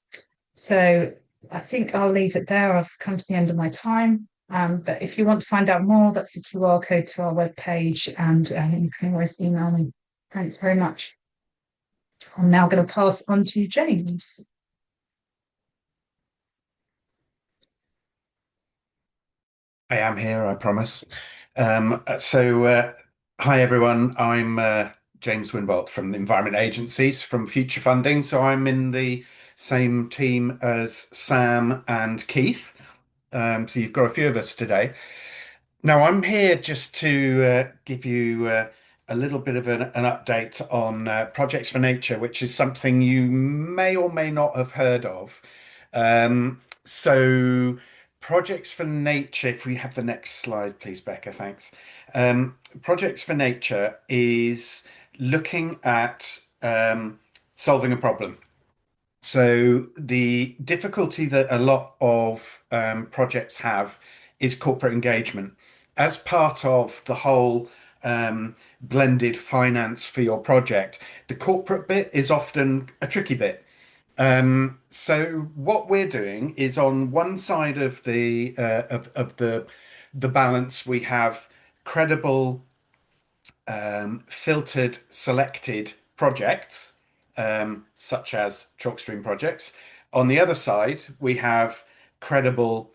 So I think I'll leave it there. I've come to the end of my time. But if you want to find out more, that's a QR code to our webpage, and you can always email me. Thanks very much. I'm now going to pass on to James. I am here, I promise. Hi everyone. I'm James Winbolt from the Environment Agencies from Future Funding. So I'm in the same team as Sam and Keith. So you've got a few of us today. Now I'm here just to give you a little bit of an update on Projects for Nature, which is something you may or may not have heard of. So, Projects for Nature, if we have the next slide, please, Becca, thanks. Projects for Nature is looking at solving a problem. So the difficulty that a lot of projects have is corporate engagement. As part of the whole blended finance for your project, the corporate bit is often a tricky bit. So what we're doing is on one side of the balance, we have credible filtered, selected projects, such as TalkStream projects. On the other side, we have credible,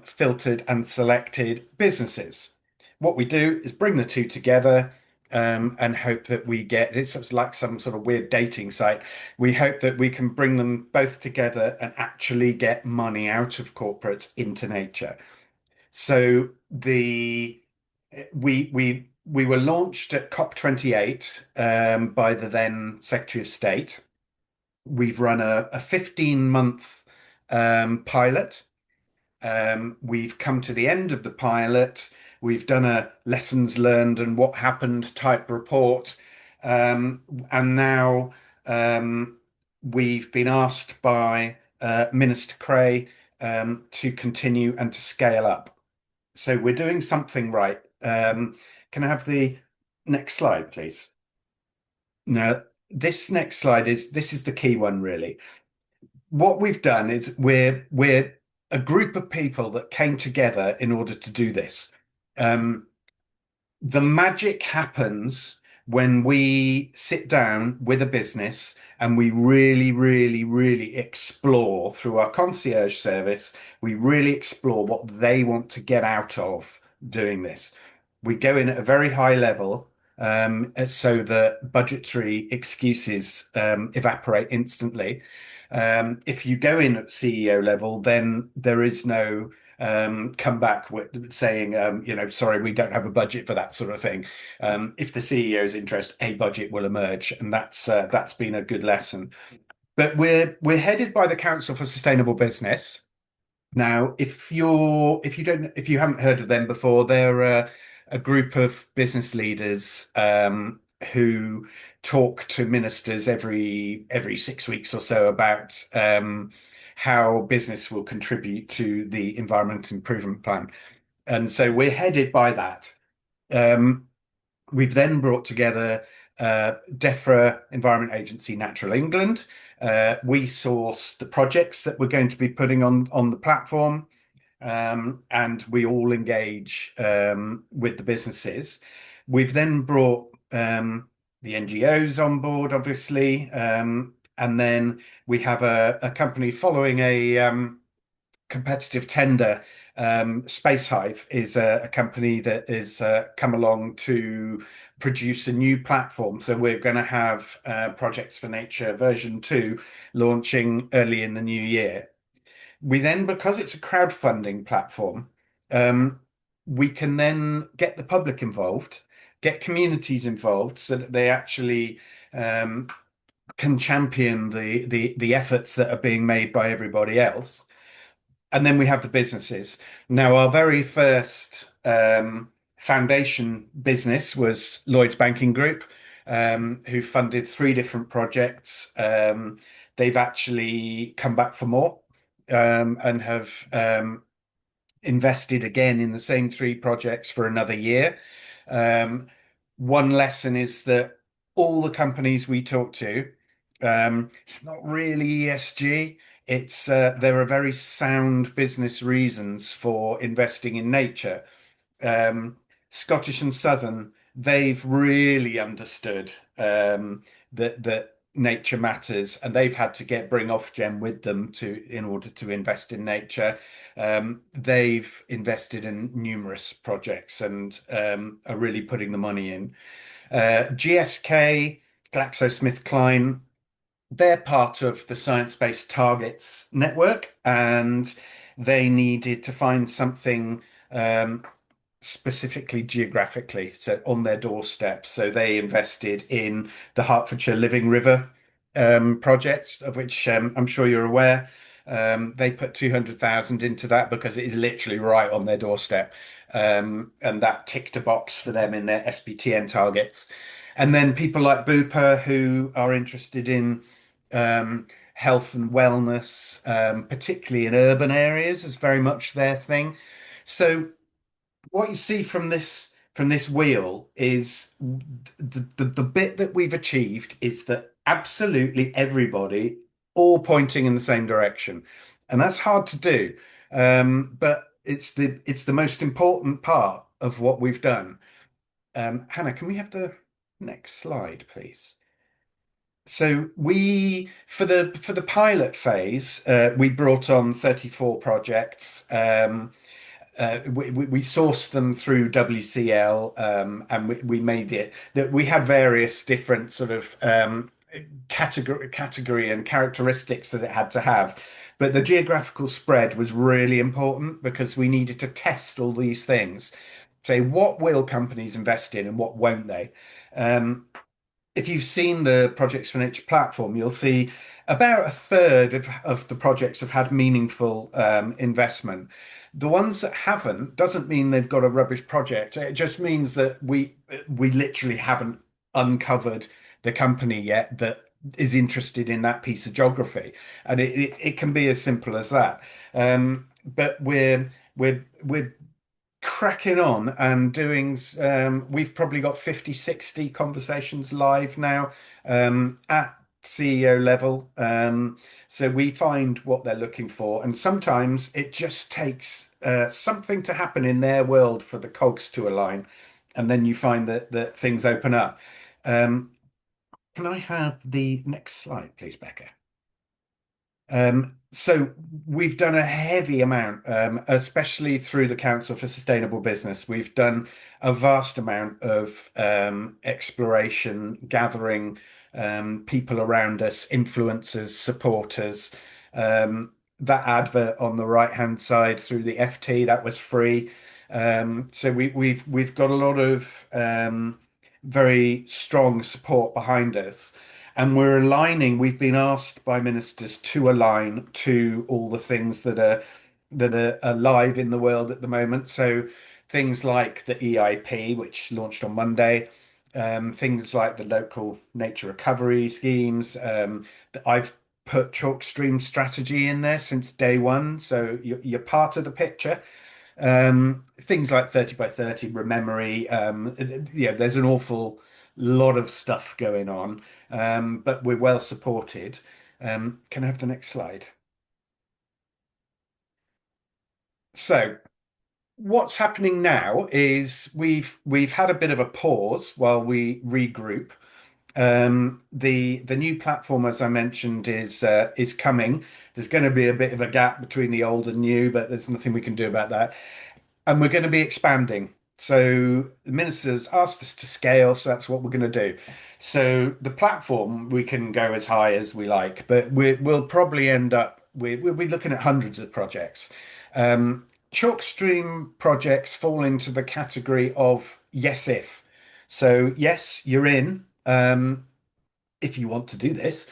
filtered, and selected businesses. What we do is bring the two together and hope that we get it's sort of like some sort of weird dating site. We hope that we can bring them both together and actually get money out of corporates into nature. So we were launched at COP28 by the then Secretary of State. We've run a 15-month pilot. We've come to the end of the pilot. We've done a lessons learned and what happened type report. And now we've been asked by Minister Cray to continue and to scale up. So we're doing something right. Can I have the next slide, please? Now, this next slide is the key one, really. What we've done is we're a group of people that came together in order to do this. The magic happens when we sit down with a business and we really, really, really explore through our concierge service. We really explore what they want to get out of doing this. We go in at a very high level, so that budgetary excuses evaporate instantly. If you go in at CEO level, then there is no come back with saying, sorry, we don't have a budget for that sort of thing. If the CEO's interest, a budget will emerge, and that's been a good lesson. But we're headed by the Council for Sustainable Business. Now, if you haven't heard of them before, they're a group of business leaders who talk to ministers every 6 weeks or so about how business will contribute to the Environment Improvement Plan. And so we're headed by that. We've then brought together DEFRA, Environment Agency, Natural England. We source the projects that we're going to be putting on the platform, and we all engage with the businesses. We've then brought the NGOs on board, obviously, and then we have a company following a competitive tender. Space Hive is a company that is come along to produce a new platform. So we're going to have Projects for Nature version 2 launching early in the new year. We then, because it's a crowdfunding platform, we can then get the public involved, get communities involved, so that they actually can champion the efforts that are being made by everybody else. And then we have the businesses. Now, our very first foundation business was Lloyds Banking Group, who funded 3 different projects. They've actually come back for more and have invested again in the same 3 projects for another year. One lesson is that all the companies we talk to, it's not really ESG. It's there are very sound business reasons for investing in nature. Scottish and Southern, they've really understood that nature matters, and they've had to bring Ofgem with them in order to invest in nature. They've invested in numerous projects and are really putting the money in. GSK, GlaxoSmithKline, they're part of the Science Based Targets network, and they needed to find something specifically geographically, so on their doorstep. So they invested in the Hertfordshire Living River project, of which I'm sure you're aware. They put 200,000 into that because it is literally right on their doorstep. And that ticked a box for them in their SBTN targets. And then people like Bupa, who are interested in health and wellness, particularly in urban areas, is very much their thing. So what you see from this wheel is the bit that we've achieved is that absolutely everybody all pointing in the same direction, and that's hard to do. But it's the most important part of what we've done. Hannah, can we have the next slide, please? So we for the pilot phase, we brought on 34 projects. We sourced them through WCL, and we made it that we had various different sort of category and characteristics that it had to have. But the geographical spread was really important because we needed to test all these things. Say, what will companies invest in and what won't they? If you've seen the Projects for Nature platform, you'll see about a third of the projects have had meaningful investment. The ones that haven't doesn't mean they've got a rubbish project. It just means that we literally haven't uncovered the company yet that is interested in that piece of geography, and it can be as simple as that. But we're cracking on and doing we've probably got 50, 60 conversations live now at CEO level. So we find what they're looking for, and sometimes it just takes something to happen in their world for the cogs to align, and then you find that things open up. Can I have the next slide, please, Becca? So we've done a heavy amount, especially through the Council for Sustainable Business. We've done a vast amount of exploration, gathering people around us, influencers, supporters. That advert on the right-hand side through the FT, that was free. So we've got a lot of very strong support behind us. And we're aligning, we've been asked by ministers to align to all the things that are alive in the world at the moment. So things like the EIP, which launched on Monday, things like the local nature recovery schemes. I've put chalk stream strategy in there since day one. So you're part of the picture. Things like 30 by 30 rememory. There's an awful lot of stuff going on, but we're well supported. Can I have the next slide? So what's happening now is we've had a bit of a pause while we regroup. The new platform, as I mentioned, is coming. There's going to be a bit of a gap between the old and new, but there's nothing we can do about that. And we're going to be expanding. So the ministers asked us to scale, so that's what we're going to do. So the platform, we can go as high as we like, but we'll probably end up, we'll be looking at hundreds of projects. Chalkstream projects fall into the category of yes if. So yes, you're in. If you want to do this,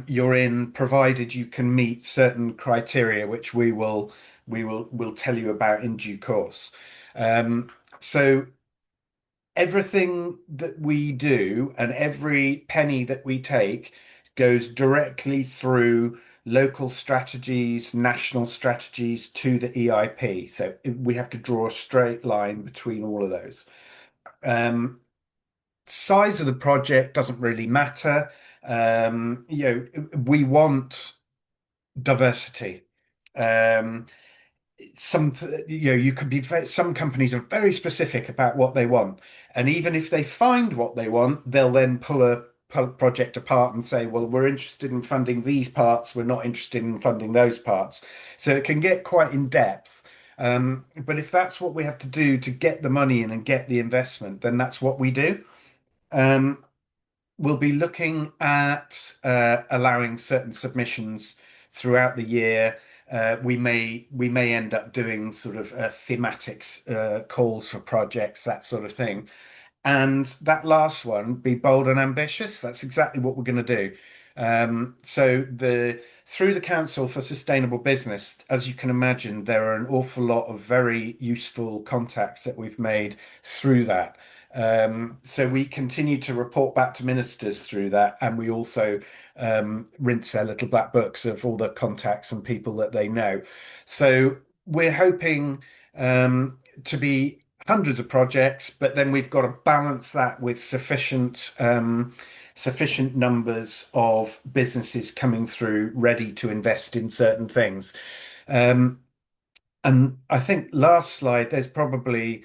you're in, provided you can meet certain criteria, which we'll tell you about in due course. So everything that we do and every penny that we take goes directly through local strategies, national strategies to the EIP. So we have to draw a straight line between all of those. Size of the project doesn't really matter. We want diversity. You could be some companies are very specific about what they want, and even if they find what they want, they'll then pull a project apart and say, well, we're interested in funding these parts, we're not interested in funding those parts. So it can get quite in depth. But if that's what we have to do to get the money in and get the investment, then that's what we do. We'll be looking at allowing certain submissions throughout the year. we may end up doing sort of thematics calls for projects, that sort of thing. And that last one, be bold and ambitious. That's exactly what we're going to do. So through the Council for Sustainable Business, as you can imagine, there are an awful lot of very useful contacts that we've made through that. So we continue to report back to ministers through that, and we also rinse their little black books of all the contacts and people that they know. So we're hoping to be hundreds of projects, but then we've got to balance that with sufficient numbers of businesses coming through ready to invest in certain things. And I think last slide, there's probably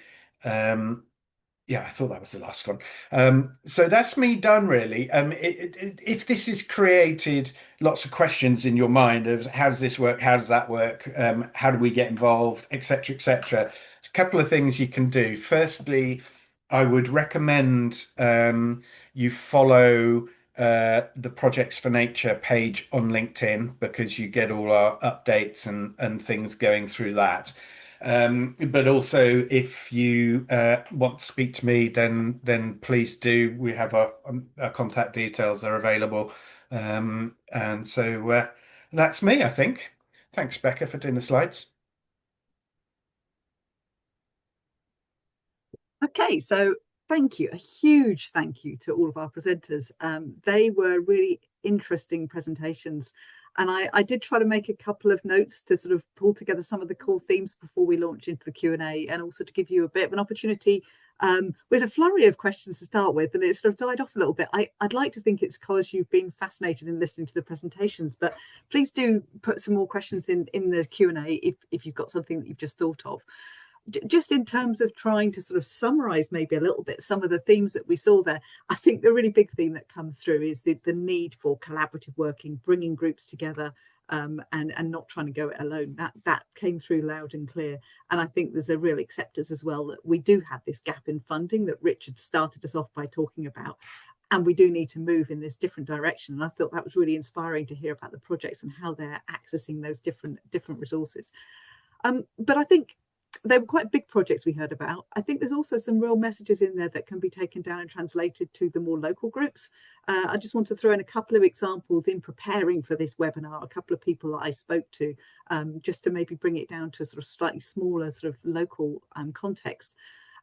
yeah, I thought that was the last one. So that's me done, really. If this has created lots of questions in your mind of how does this work, how does that work, how do we get involved, etc., etc., a couple of things you can do. Firstly, I would recommend you follow the Projects for Nature page on LinkedIn, because you get all our updates and things going through that. But also, if you want to speak to me, then please do. We have our contact details are available. And so that's me, I think. Thanks, Becca, for doing the slides. Okay, so thank you. A huge thank you to all of our presenters. They were really interesting presentations. And I did try to make a couple of notes to sort of pull together some of the core themes before we launch into the Q&A, and also to give you a bit of an opportunity. We had a flurry of questions to start with, and it sort of died off a little bit. I'd like to think it's because you've been fascinated in listening to the presentations, but please do put some more questions in the Q&A if you've got something that you've just thought of. Just in terms of trying to sort of summarize maybe a little bit some of the themes that we saw there, I think the really big theme that comes through is the need for collaborative working, bringing groups together, and not trying to go it alone. That came through loud and clear. And I think there's a real acceptance as well that we do have this gap in funding that Richard started us off by talking about. And we do need to move in this different direction. And I thought that was really inspiring to hear about the projects and how they're accessing those different resources. But I think they were quite big projects we heard about. I think there's also some real messages in there that can be taken down and translated to the more local groups. I just want to throw in a couple of examples in preparing for this webinar, a couple of people that I spoke to, just to maybe bring it down to a sort of slightly smaller sort of local context.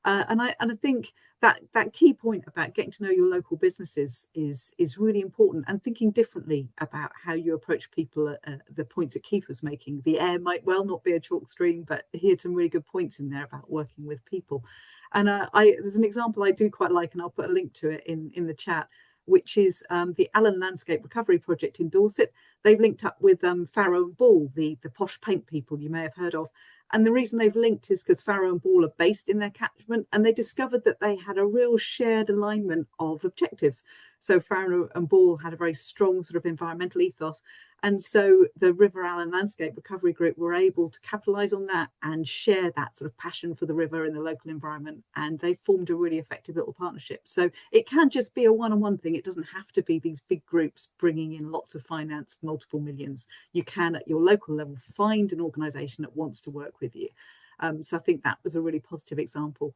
And I think that key point about getting to know your local businesses is really important, and thinking differently about how you approach people at the points that Keith was making. The air might well not be a chalk stream, but he had some really good points in there about working with people. And there's an example I do quite like, and I'll put a link to it in the chat, which is the Allen Landscape Recovery Project in Dorset. They've linked up with Farrow and Ball, the posh paint people you may have heard of. And the reason they've linked is because Farrow and Ball are based in their catchment, and they discovered that they had a real shared alignment of objectives. So Farrow and Ball had a very strong sort of environmental ethos. And so the River Allen Landscape Recovery Group were able to capitalise on that and share that sort of passion for the river and the local environment. And they formed a really effective little partnership. So it can just be a one-on-one thing. It doesn't have to be these big groups bringing in lots of finance, multiple millions. You can, at your local level, find an organisation that wants to work with you. So I think that was a really positive example.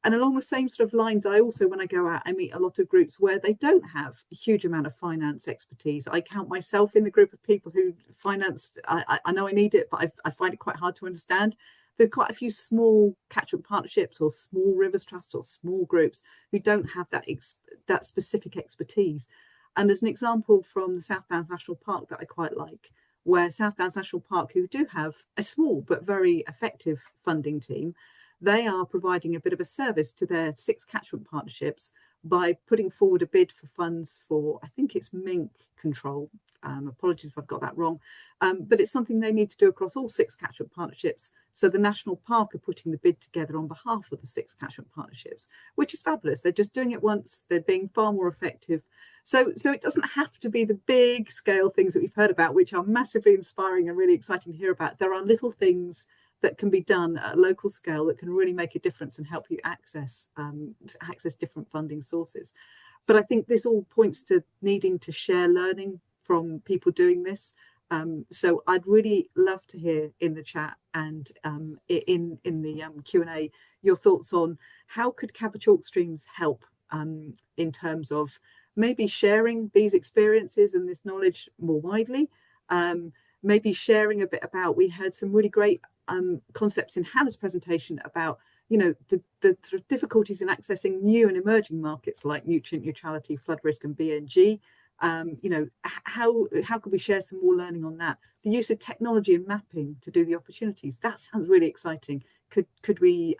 And along the same sort of lines, I also, when I go out, I meet a lot of groups where they don't have a huge amount of finance expertise. I count myself in the group of people who finance. I know I need it, but I find it quite hard to understand. There are quite a few small catchment partnerships or small rivers trusts or small groups who don't have that specific expertise. And there's an example from the South Downs National Park that I quite like, where South Downs National Park, who do have a small but very effective funding team, they are providing a bit of a service to their 6 catchment partnerships by putting forward a bid for funds for, I think it's mink control. Apologies if I've got that wrong, but it's something they need to do across all 6 catchment partnerships. So the National Park are putting the bid together on behalf of the 6 catchment partnerships, which is fabulous. They're just doing it once. They're being far more effective. So it doesn't have to be the big scale things that we've heard about, which are massively inspiring and really exciting to hear about. There are little things that can be done at a local scale that can really make a difference and help you access different funding sources. But I think this all points to needing to share learning from people doing this. So I'd really love to hear in the chat and in the Q&A your thoughts on how could Cabba Chalk Streams help in terms of maybe sharing these experiences and this knowledge more widely, maybe sharing a bit about, we heard some really great concepts in Hannah's presentation about, you know, the sort of difficulties in accessing new and emerging markets like nutrient neutrality, flood risk and BNG. You know, how could we share some more learning on that? The use of technology and mapping to do the opportunities, that sounds really exciting. Could we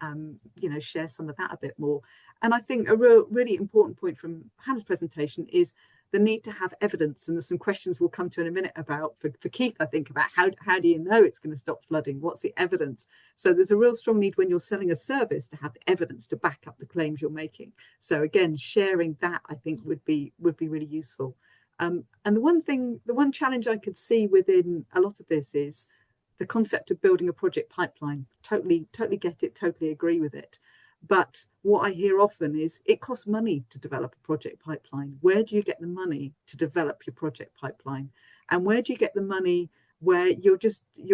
you know, share some of that a bit more? And I think a really important point from Hannah's presentation is the need to have evidence, and there's some questions we'll come to in a minute about for Keith, I think, about how do you know it's going to stop flooding? What's the evidence? So there's a real strong need when you're selling a service to have the evidence to back up the claims you're making. So again, sharing that I think would be really useful. And the one challenge I could see within a lot of this is the concept of building a project pipeline. Totally get it, totally agree with it. But what I hear often is it costs money to develop a project pipeline. Where do you get the money to develop your project pipeline? And where do you get the money where you're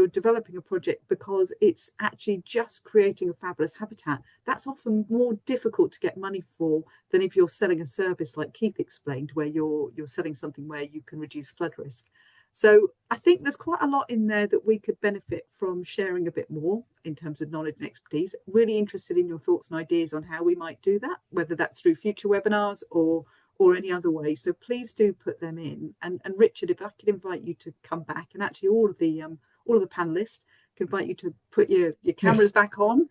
developing a project because it's actually just creating a fabulous habitat? That's often more difficult to get money for than if you're selling a service like Keith explained, where you're selling something where you can reduce flood risk. So I think there's quite a lot in there that we could benefit from sharing a bit more in terms of knowledge and expertise. Really interested in your thoughts and ideas on how we might do that, whether that's through future webinars or any other way. So please do put them in. And Richard, if I could invite you to come back, and actually all of the panelists can invite you to put your cameras back on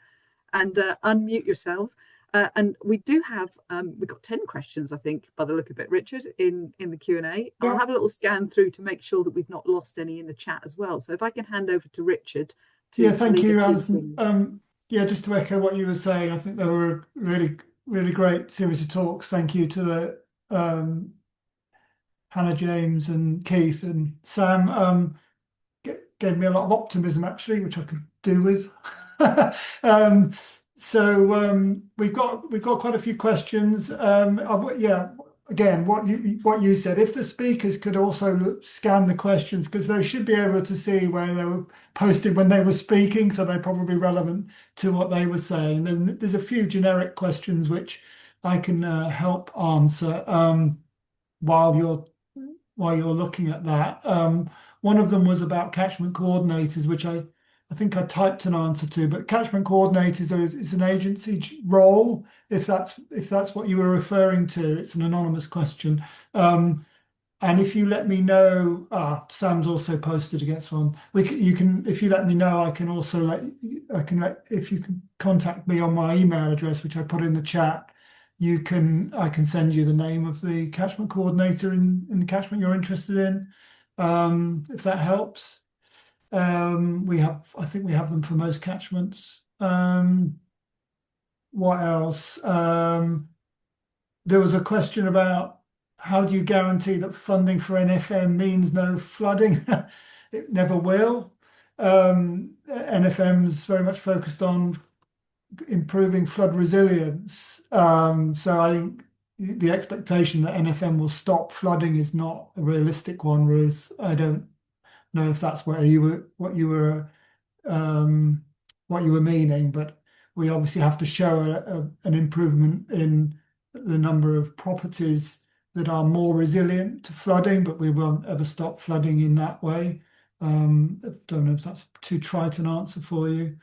and unmute yourself. And we do have we've got 10 questions, I think, by the look of it, Richard, in the Q&A. I'll have a little scan through to make sure that we've not lost any in the chat as well. So if I can hand over to Richard to thank you, Alison. Yeah, just to echo what you were saying, I think they were a really great series of talks. Thank you to the Hannah, James and Keith and Sam. Gave me a lot of optimism actually, which I could do with. So we've got quite a few questions. Again, what you said, if the speakers could also scan the questions, because they should be able to see where they were posted when they were speaking, so they're probably relevant to what they were saying. There's a few generic questions which I can help answer while you're looking at that. One of them was about catchment coordinators, which I think I typed an answer to, but catchment coordinators is an agency role, if that's what you were referring to. It's an anonymous question. And if you let me know, Sam's also posted against one. If you let me know, I can if you can contact me on my email address, which I put in the chat, I can send you the name of the catchment coordinator in the catchment you're interested in, if that helps. I think we have them for most catchments. What else? There was a question about how do you guarantee that funding for NFM means no flooding? It never will. NFM is very much focused on improving flood resilience. So I think the expectation that NFM will stop flooding is not a realistic one, Ruth. I don't know if that's what you were meaning, but we obviously have to show an improvement in the number of properties that are more resilient to flooding, but we won't ever stop flooding in that way. I don't know if that's too trite an answer for you.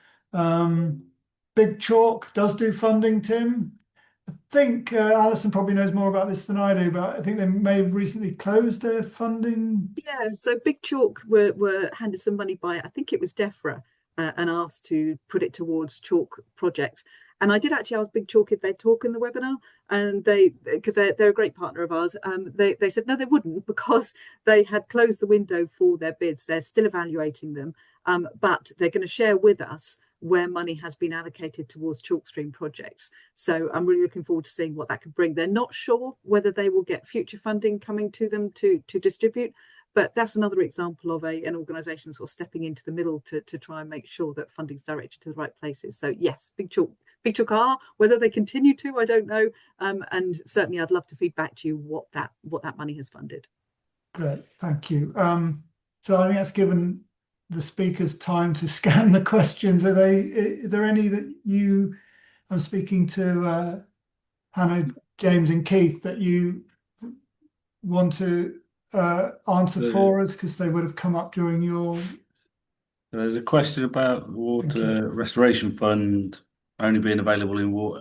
Big Chalk does do funding, Tim. I think Alison probably knows more about this than I do, but I think they may have recently closed their funding. Yeah, so Big Chalk were handed some money by, I think it was DEFRA, and asked to put it towards chalk projects. And I did actually ask Big Chalk if they'd talk in the webinar, and because they're a great partner of ours, they said no, they wouldn't, because they had closed the window for their bids. They're still evaluating them, but they're going to share with us where money has been allocated towards chalkstream projects. So I'm really looking forward to seeing what that could bring. They're not sure whether they will get future funding coming to them to distribute, but that's another example of an organisation sort of stepping into the middle to try and make sure that funding's directed to the right places. So yes, Big Chalk are. Whether they continue to, I don't know. And certainly I'd love to feed back to you what that money has funded. Great, thank you. So I think that's given the speakers time to scan the questions. Are there any that I'm speaking to Hannah, James, and Keith, that you want to answer for us, because they would have come up during your. There's a question about the water restoration fund only being available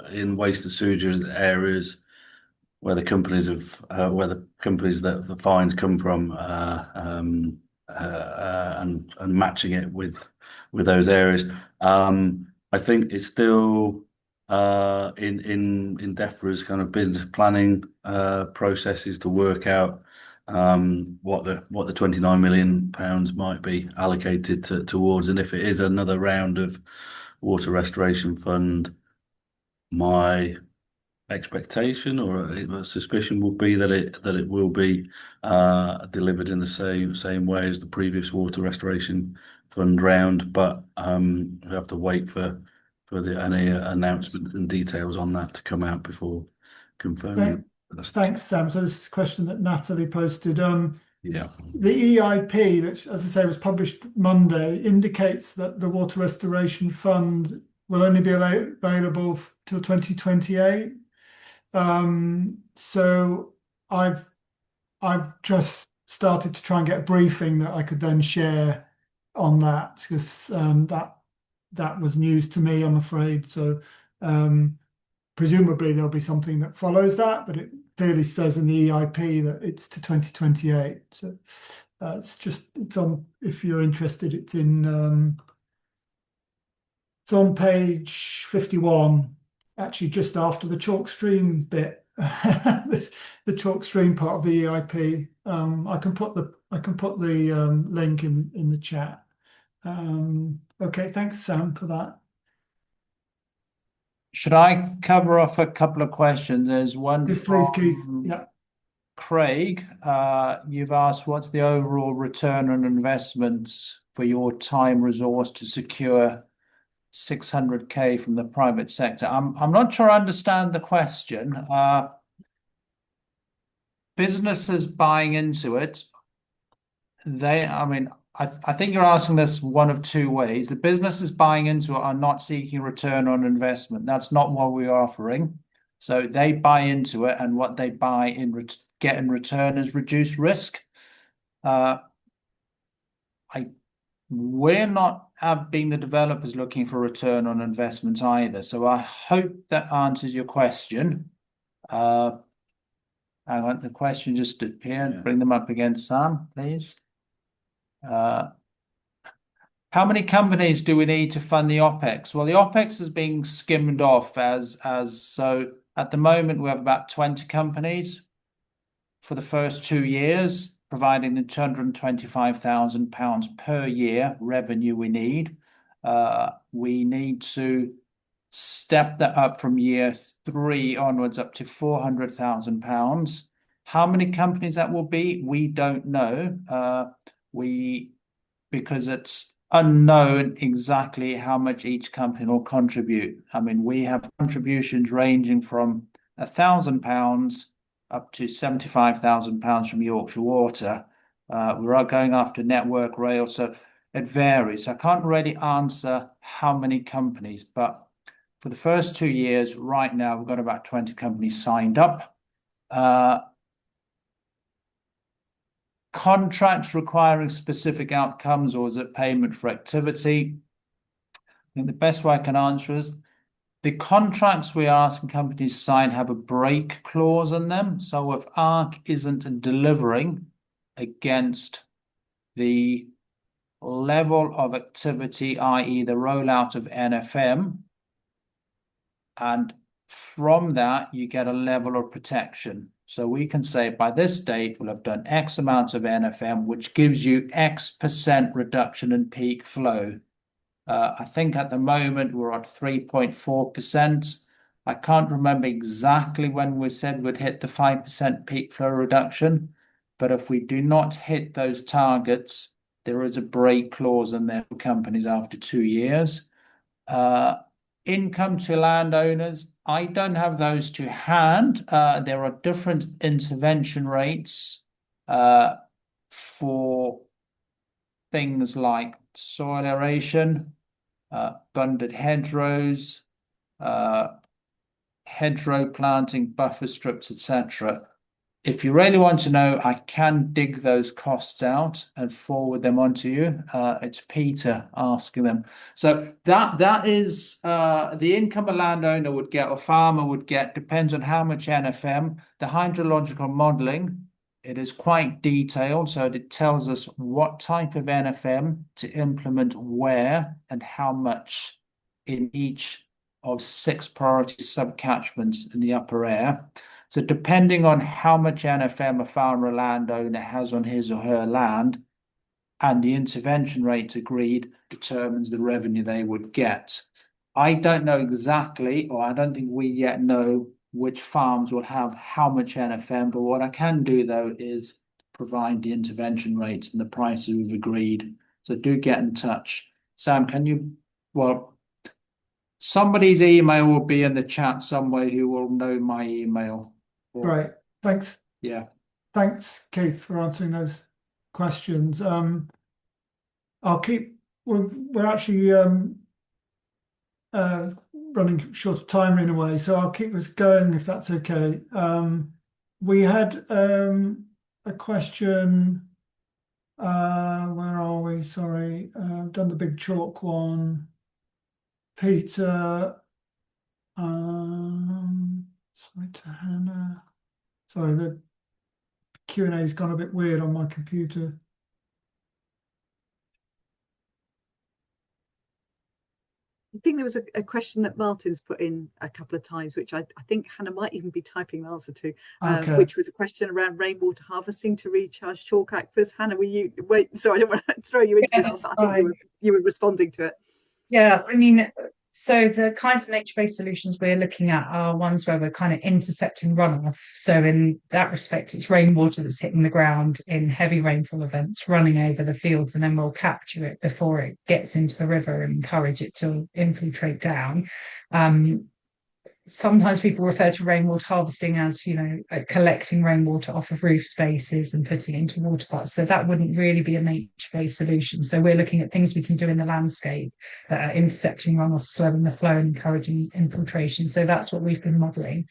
in waste and sewage areas where the companies that the fines come from, and matching it with those areas. I think it's still in DEFRA's kind of business planning processes to work out what the 29 million pounds might be allocated towards, and if it is another round of water restoration fund, my expectation or a suspicion would be that it will be delivered in the same way as the previous water restoration fund round, but we have to wait for any announcements and details on that to come out before confirming. Thanks, Sam. So this is a question that Natalie posted. Yeah. The EIP, that, as I say, was published Monday, indicates that the Water Restoration Fund will only be available till 2028. So I've just started to try and get a briefing that I could then share on that, because that was news to me, I'm afraid. So presumably there'll be something that follows that, but it clearly says in the EIP that it's to 2028. So it's on, if you're interested, it's on page 51, actually just after the chalk stream bit. The chalk stream part of the EIP. I can put the link in the chat. Okay, thanks, Sam, for that. Should I cover off a couple of questions? There's one Yes, please, Keith. from Yeah. Craig. You've asked what's the overall return on investments for your time resource to secure 600K from the private sector. I'm not sure I understand the question. Businesses buying into it, I think you're asking this one of two ways. The businesses buying into it are not seeking return on investment. That's not what we're offering. So they buy into it, and what they get in return is reduced risk. We're not being the developers looking for return on investment either. So I hope that answers your question. I want the question just to appear. Yeah. Bring them up again, Sam, please. How many companies do we need to fund the OPEX? Well, the OPEX is being skimmed off so at the moment we have about 20 companies for the first 2 years, providing the £225,000 per year revenue we need. We need to step that up from year 3 onwards up to £400,000. How many companies that will be, we don't know. Because it's unknown exactly how much each company will contribute. I mean, we have contributions ranging from £1,000 up to £75,000 from Yorkshire Water. We are going after Network Rail, so it varies. I can't really answer how many companies, but for the first 2 years, right now, we've got about 20 companies signed up. Contracts requiring specific outcomes, or is it payment for activity? I think the best way I can answer is the contracts we are asking companies to sign have a break clause in them. So if ARC isn't delivering against the level of activity, i.e. the rollout of NFM, and from that you get a level of protection. So we can say by this date we'll have done X amount of NFM, which gives you X% reduction in peak flow. I think at the moment we're at 3.4%. I can't remember exactly when we said we'd hit the 5% peak flow reduction, but if we do not hit those targets, there is a break clause in there for companies after 2 years. Income to landowners, I don't have those to hand. There are different intervention rates for things like soil aeration, abundant hedgerows, hedgerow planting, buffer strips, etc. If you really want to know, I can dig those costs out and forward them on to you. It's Peter asking them. So that is the income a landowner would get or farmer would get, depends on how much NFM. The hydrological modelling, it is quite detailed, so it tells us what type of NFM to implement where and how much in each of 6 priority subcatchments in the upper air. So depending on how much NFM a farmer or landowner has on his or her land and the intervention rate agreed determines the revenue they would get. I don't know exactly, or I don't think we yet know which farms will have how much NFM, but what I can do though is provide the intervention rates and the prices we've agreed. So do get in touch. Sam, somebody's email will be in the chat somewhere who will know my email. Great. Thanks. Yeah. Thanks, Keith, for answering those questions. We're actually running short of time in a way, so I'll keep this going if that's okay. We had a question. Where are we? Sorry, I've done the big chalk one. Peter. Sorry to Hannah. Sorry, the Q&A's gone a bit weird on my computer. I think there was a question that Martin's put in a couple of times, which I think Hannah might even be typing the answer to, Okay. which was a question around rainwater harvesting to recharge chalk aquifers. Hannah, sorry, I don't want to throw you into this one, but I think you were responding to it. Yeah, I mean, so the kinds of nature-based solutions we're looking at are ones where we're kind of intercepting runoff. So in that respect, it's rainwater that's hitting the ground in heavy rainfall events, running over the fields, and then we'll capture it before it gets into the river and encourage it to infiltrate down. Sometimes people refer to rainwater harvesting as, collecting rainwater off of roof spaces and putting it into water pots. So that wouldn't really be a nature-based solution. So we're looking at things we can do in the landscape that are intercepting runoff, slowing the flow and encouraging infiltration. So that's what we've been modelling.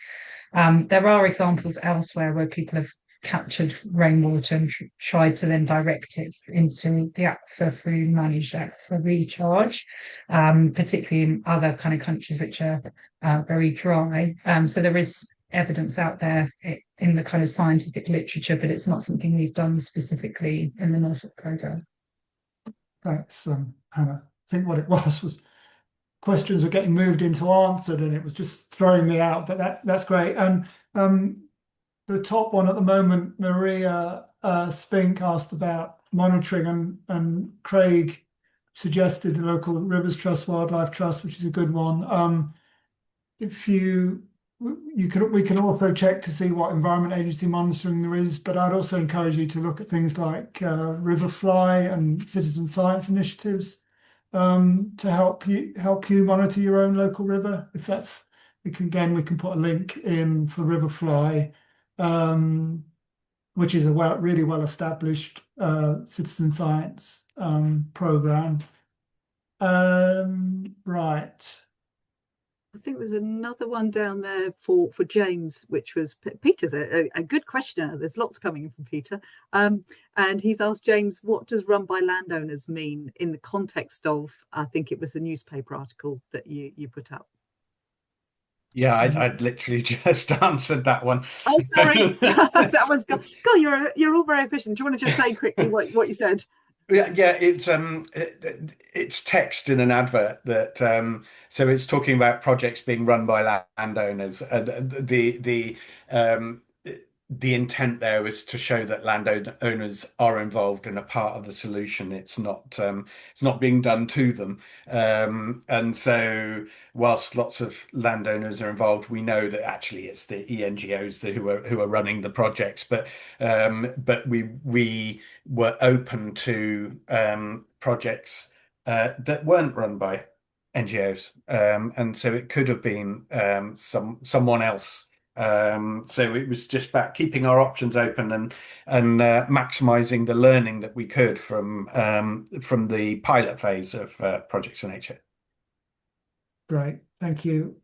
There are examples elsewhere where people have captured rainwater and tried to then direct it into the aquifer through managed aquifer recharge, particularly in other kind of countries which are very dry. So there is evidence out there in the kind of scientific literature, but it's not something we've done specifically in the Norfolk programme. Thanks, Hannah. I think what it was questions were getting moved into answered, and it was just throwing me out. But that's great. And the top one at the moment, Maria Spink asked about monitoring, and Craig suggested the local Rivers Trust, Wildlife Trust, which is a good one. We can also check to see what Environment Agency monitoring there is, but I'd also encourage you to look at things like Riverfly and citizen science initiatives to help you monitor your own local river. If that's, we can put a link in for Riverfly, which is a really well established citizen science program. Right. I think there's another one down there for James, which was Peter's a good questioner. There's lots coming in from Peter. And he's asked James, what does run by landowners mean in the context of, I think it was the newspaper article that you put up? Yeah, I'd literally just answered that one. Oh, sorry. That one's gone. God, you're all very efficient. Do you want to just say quickly what you said? Yeah, it's text in an advert that so it's talking about projects being run by landowners. The intent there was to show that landowners are involved in a part of the solution. It's not being done to them. And so whilst lots of landowners are involved, we know that actually it's the ENGOs who are running the projects. But we were open to projects that weren't run by NGOs, and so it could have been someone else So it was just about keeping our options open and maximizing the learning that we could from the pilot phase of Projects for Nature. Great, thank you.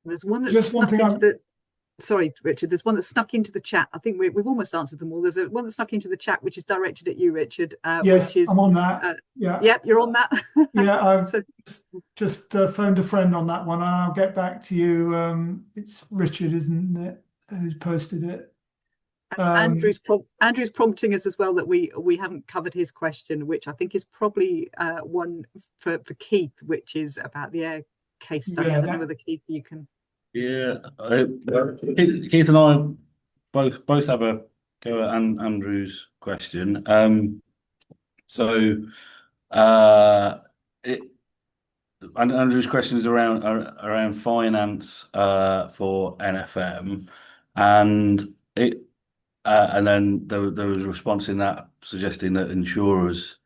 There's one that's Just one snuck thing into the. Sorry, Richard. There's one that snuck into the chat. I think we've almost answered them all. There's one that snuck into the chat, which is directed at you, Richard. Yes, Which is, I'm on that. Yeah. Yep, you're on that. Yeah, I've So, just phoned a friend on that one, and I'll get back to you. It's Richard, isn't it, who's posted it? Andrew's prompting us as well that we haven't covered his question, which I think is probably one for Keith, which is about the air case study. Yeah, I don't know whether Keith you can. Yeah, Keith and I both have a go at Andrew's question. Andrew's question is around finance for NFM, and then there was a response in that suggesting that insurers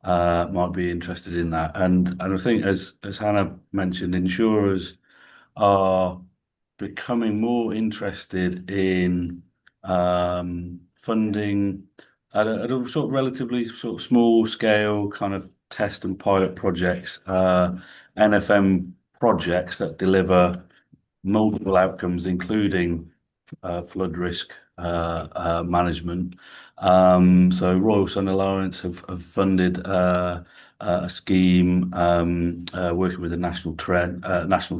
might be interested in that, and I think as Hannah mentioned, insurers are becoming more interested in funding at a sort of relatively sort of small scale kind of test and pilot projects, NFM projects that deliver multiple outcomes, including flood risk management. So Royal Sun Alliance have funded a scheme working with the National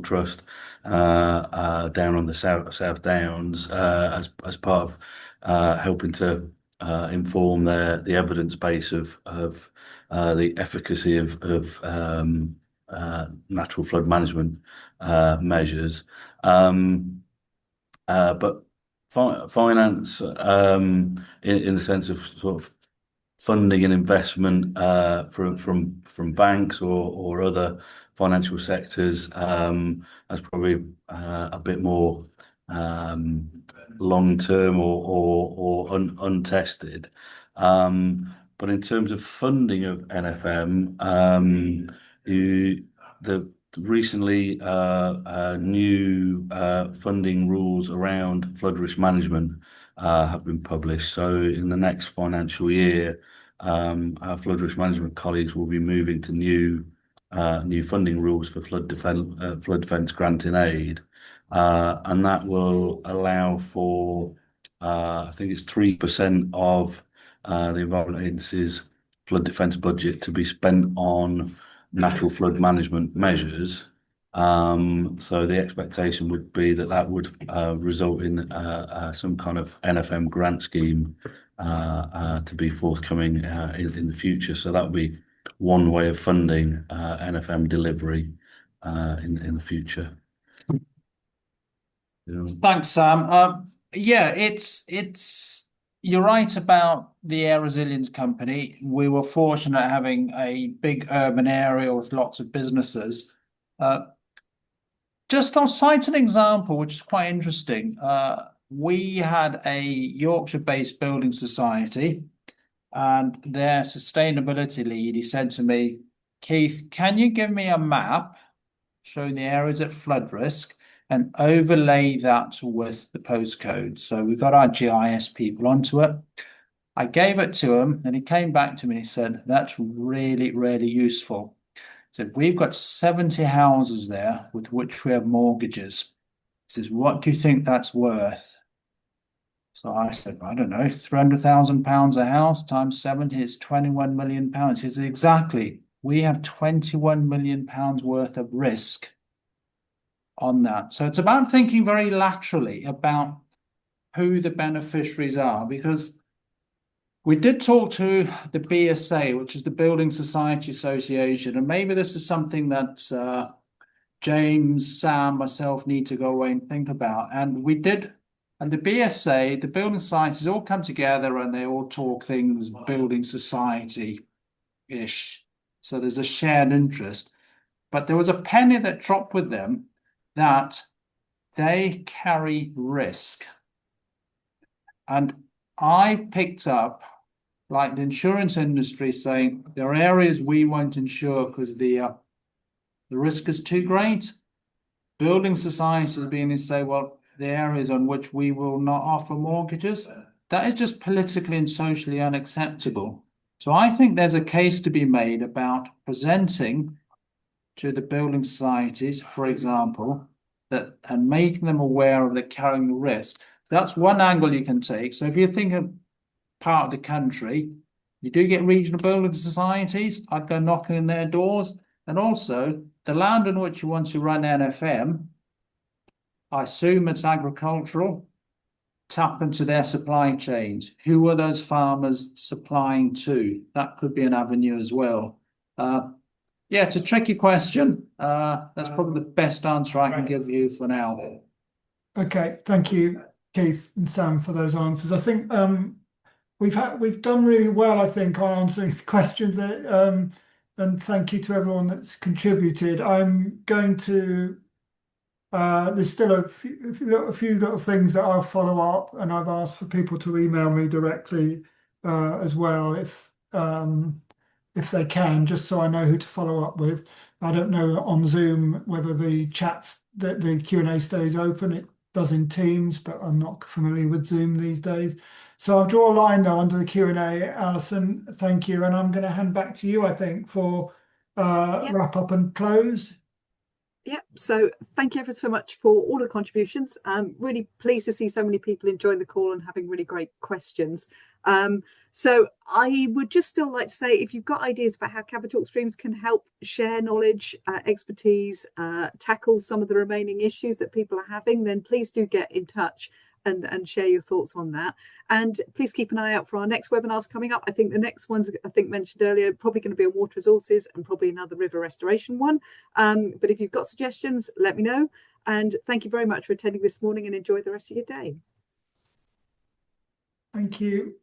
Trust down on the South Downs as part of helping to inform the evidence base of the efficacy of natural flood management measures. But finance, in the sense of sort of funding and investment from banks or other financial sectors, that's probably a bit more long term or untested. But in terms of funding of NFM, the recently new funding rules around flood risk management have been published. So in the next financial year, our flood risk management colleagues will be moving to new funding rules for flood defence granting aid, and that will allow for I think it's 3% of the Environment Agency's flood defence budget to be spent on natural flood management measures. So the expectation would be that would result in some kind of NFM grant scheme to be forthcoming in the future. So that would be one way of funding NFM delivery in the future. Yeah. Thanks, Sam. Yeah, you're right about the Air Resilience Company. We were fortunate having a big urban area with lots of businesses. Just I'll cite an example, which is quite interesting. We had a Yorkshire-based building society, and their sustainability lead, he said to me, Keith, can you give me a map showing the areas at flood risk and overlay that with the postcode? So we got our GIS people onto it. I gave it to him, and he came back to me and he said, that's really, really useful. He said, we've got 70 houses there with which we have mortgages. He says, what do you think that's worth? So I said, I don't know, £300,000 a house times 70 is £21 million. He says, exactly. We have £21 million worth of risk on that. So it's about thinking very laterally about who the beneficiaries are, because we did talk to the BSA, which is the Building Society Association, and maybe this is something that James, Sam, myself need to go away and think about. And we did, and the BSA, the Building Societies all come together and they all talk things building society-ish. So there's a shared interest. But there was a penny that dropped with them that they carry risk. And I've picked up, like the insurance industry saying, there are areas we won't insure because the risk is too great. building societies being to say, well, the areas on which we will not offer mortgages, that is just politically and socially unacceptable. So I think there's a case to be made about presenting to the building societies, for example, that and making them aware of the carrying the risk. That's one angle you can take. So if you think of part of the country, you do get regional building societies. I'd go knocking on their doors. And also the land on which you want to run NFM, I assume it's agricultural, tap into their supply chains. Who are those farmers supplying to? That could be an avenue as well. Yeah, it's a tricky question. That's probably the best answer I can give you for now. Okay, thank you, Keith and Sam, for those answers. I think we've done really well, I think, on answering the questions. And thank you to everyone that's contributed. I'm going to. There's still a few little things that I'll follow up, and I've asked for people to email me directly as well if they can, just so I know who to follow up with. I don't know on Zoom whether the the Q&A stays open. It does in Teams, but I'm not familiar with Zoom these days. So I'll draw a line though under the Q&A. Alison, thank you, and I'm going to hand back to you, I think, for wrap up and close. Yeah, so thank you ever so much for all the contributions. Really pleased to see so many people enjoying the call and having really great questions. So I would just still like to say, if you've got ideas about how capital streams can help share knowledge, expertise, tackle some of the remaining issues that people are having, then please do get in touch and share your thoughts on that. And please keep an eye out for our next webinars coming up. I think the next ones, I think mentioned earlier, probably going to be on water resources and probably another river restoration one. But if you've got suggestions, let me know. And thank you very much for attending this morning, and enjoy the rest of your day. Thank you.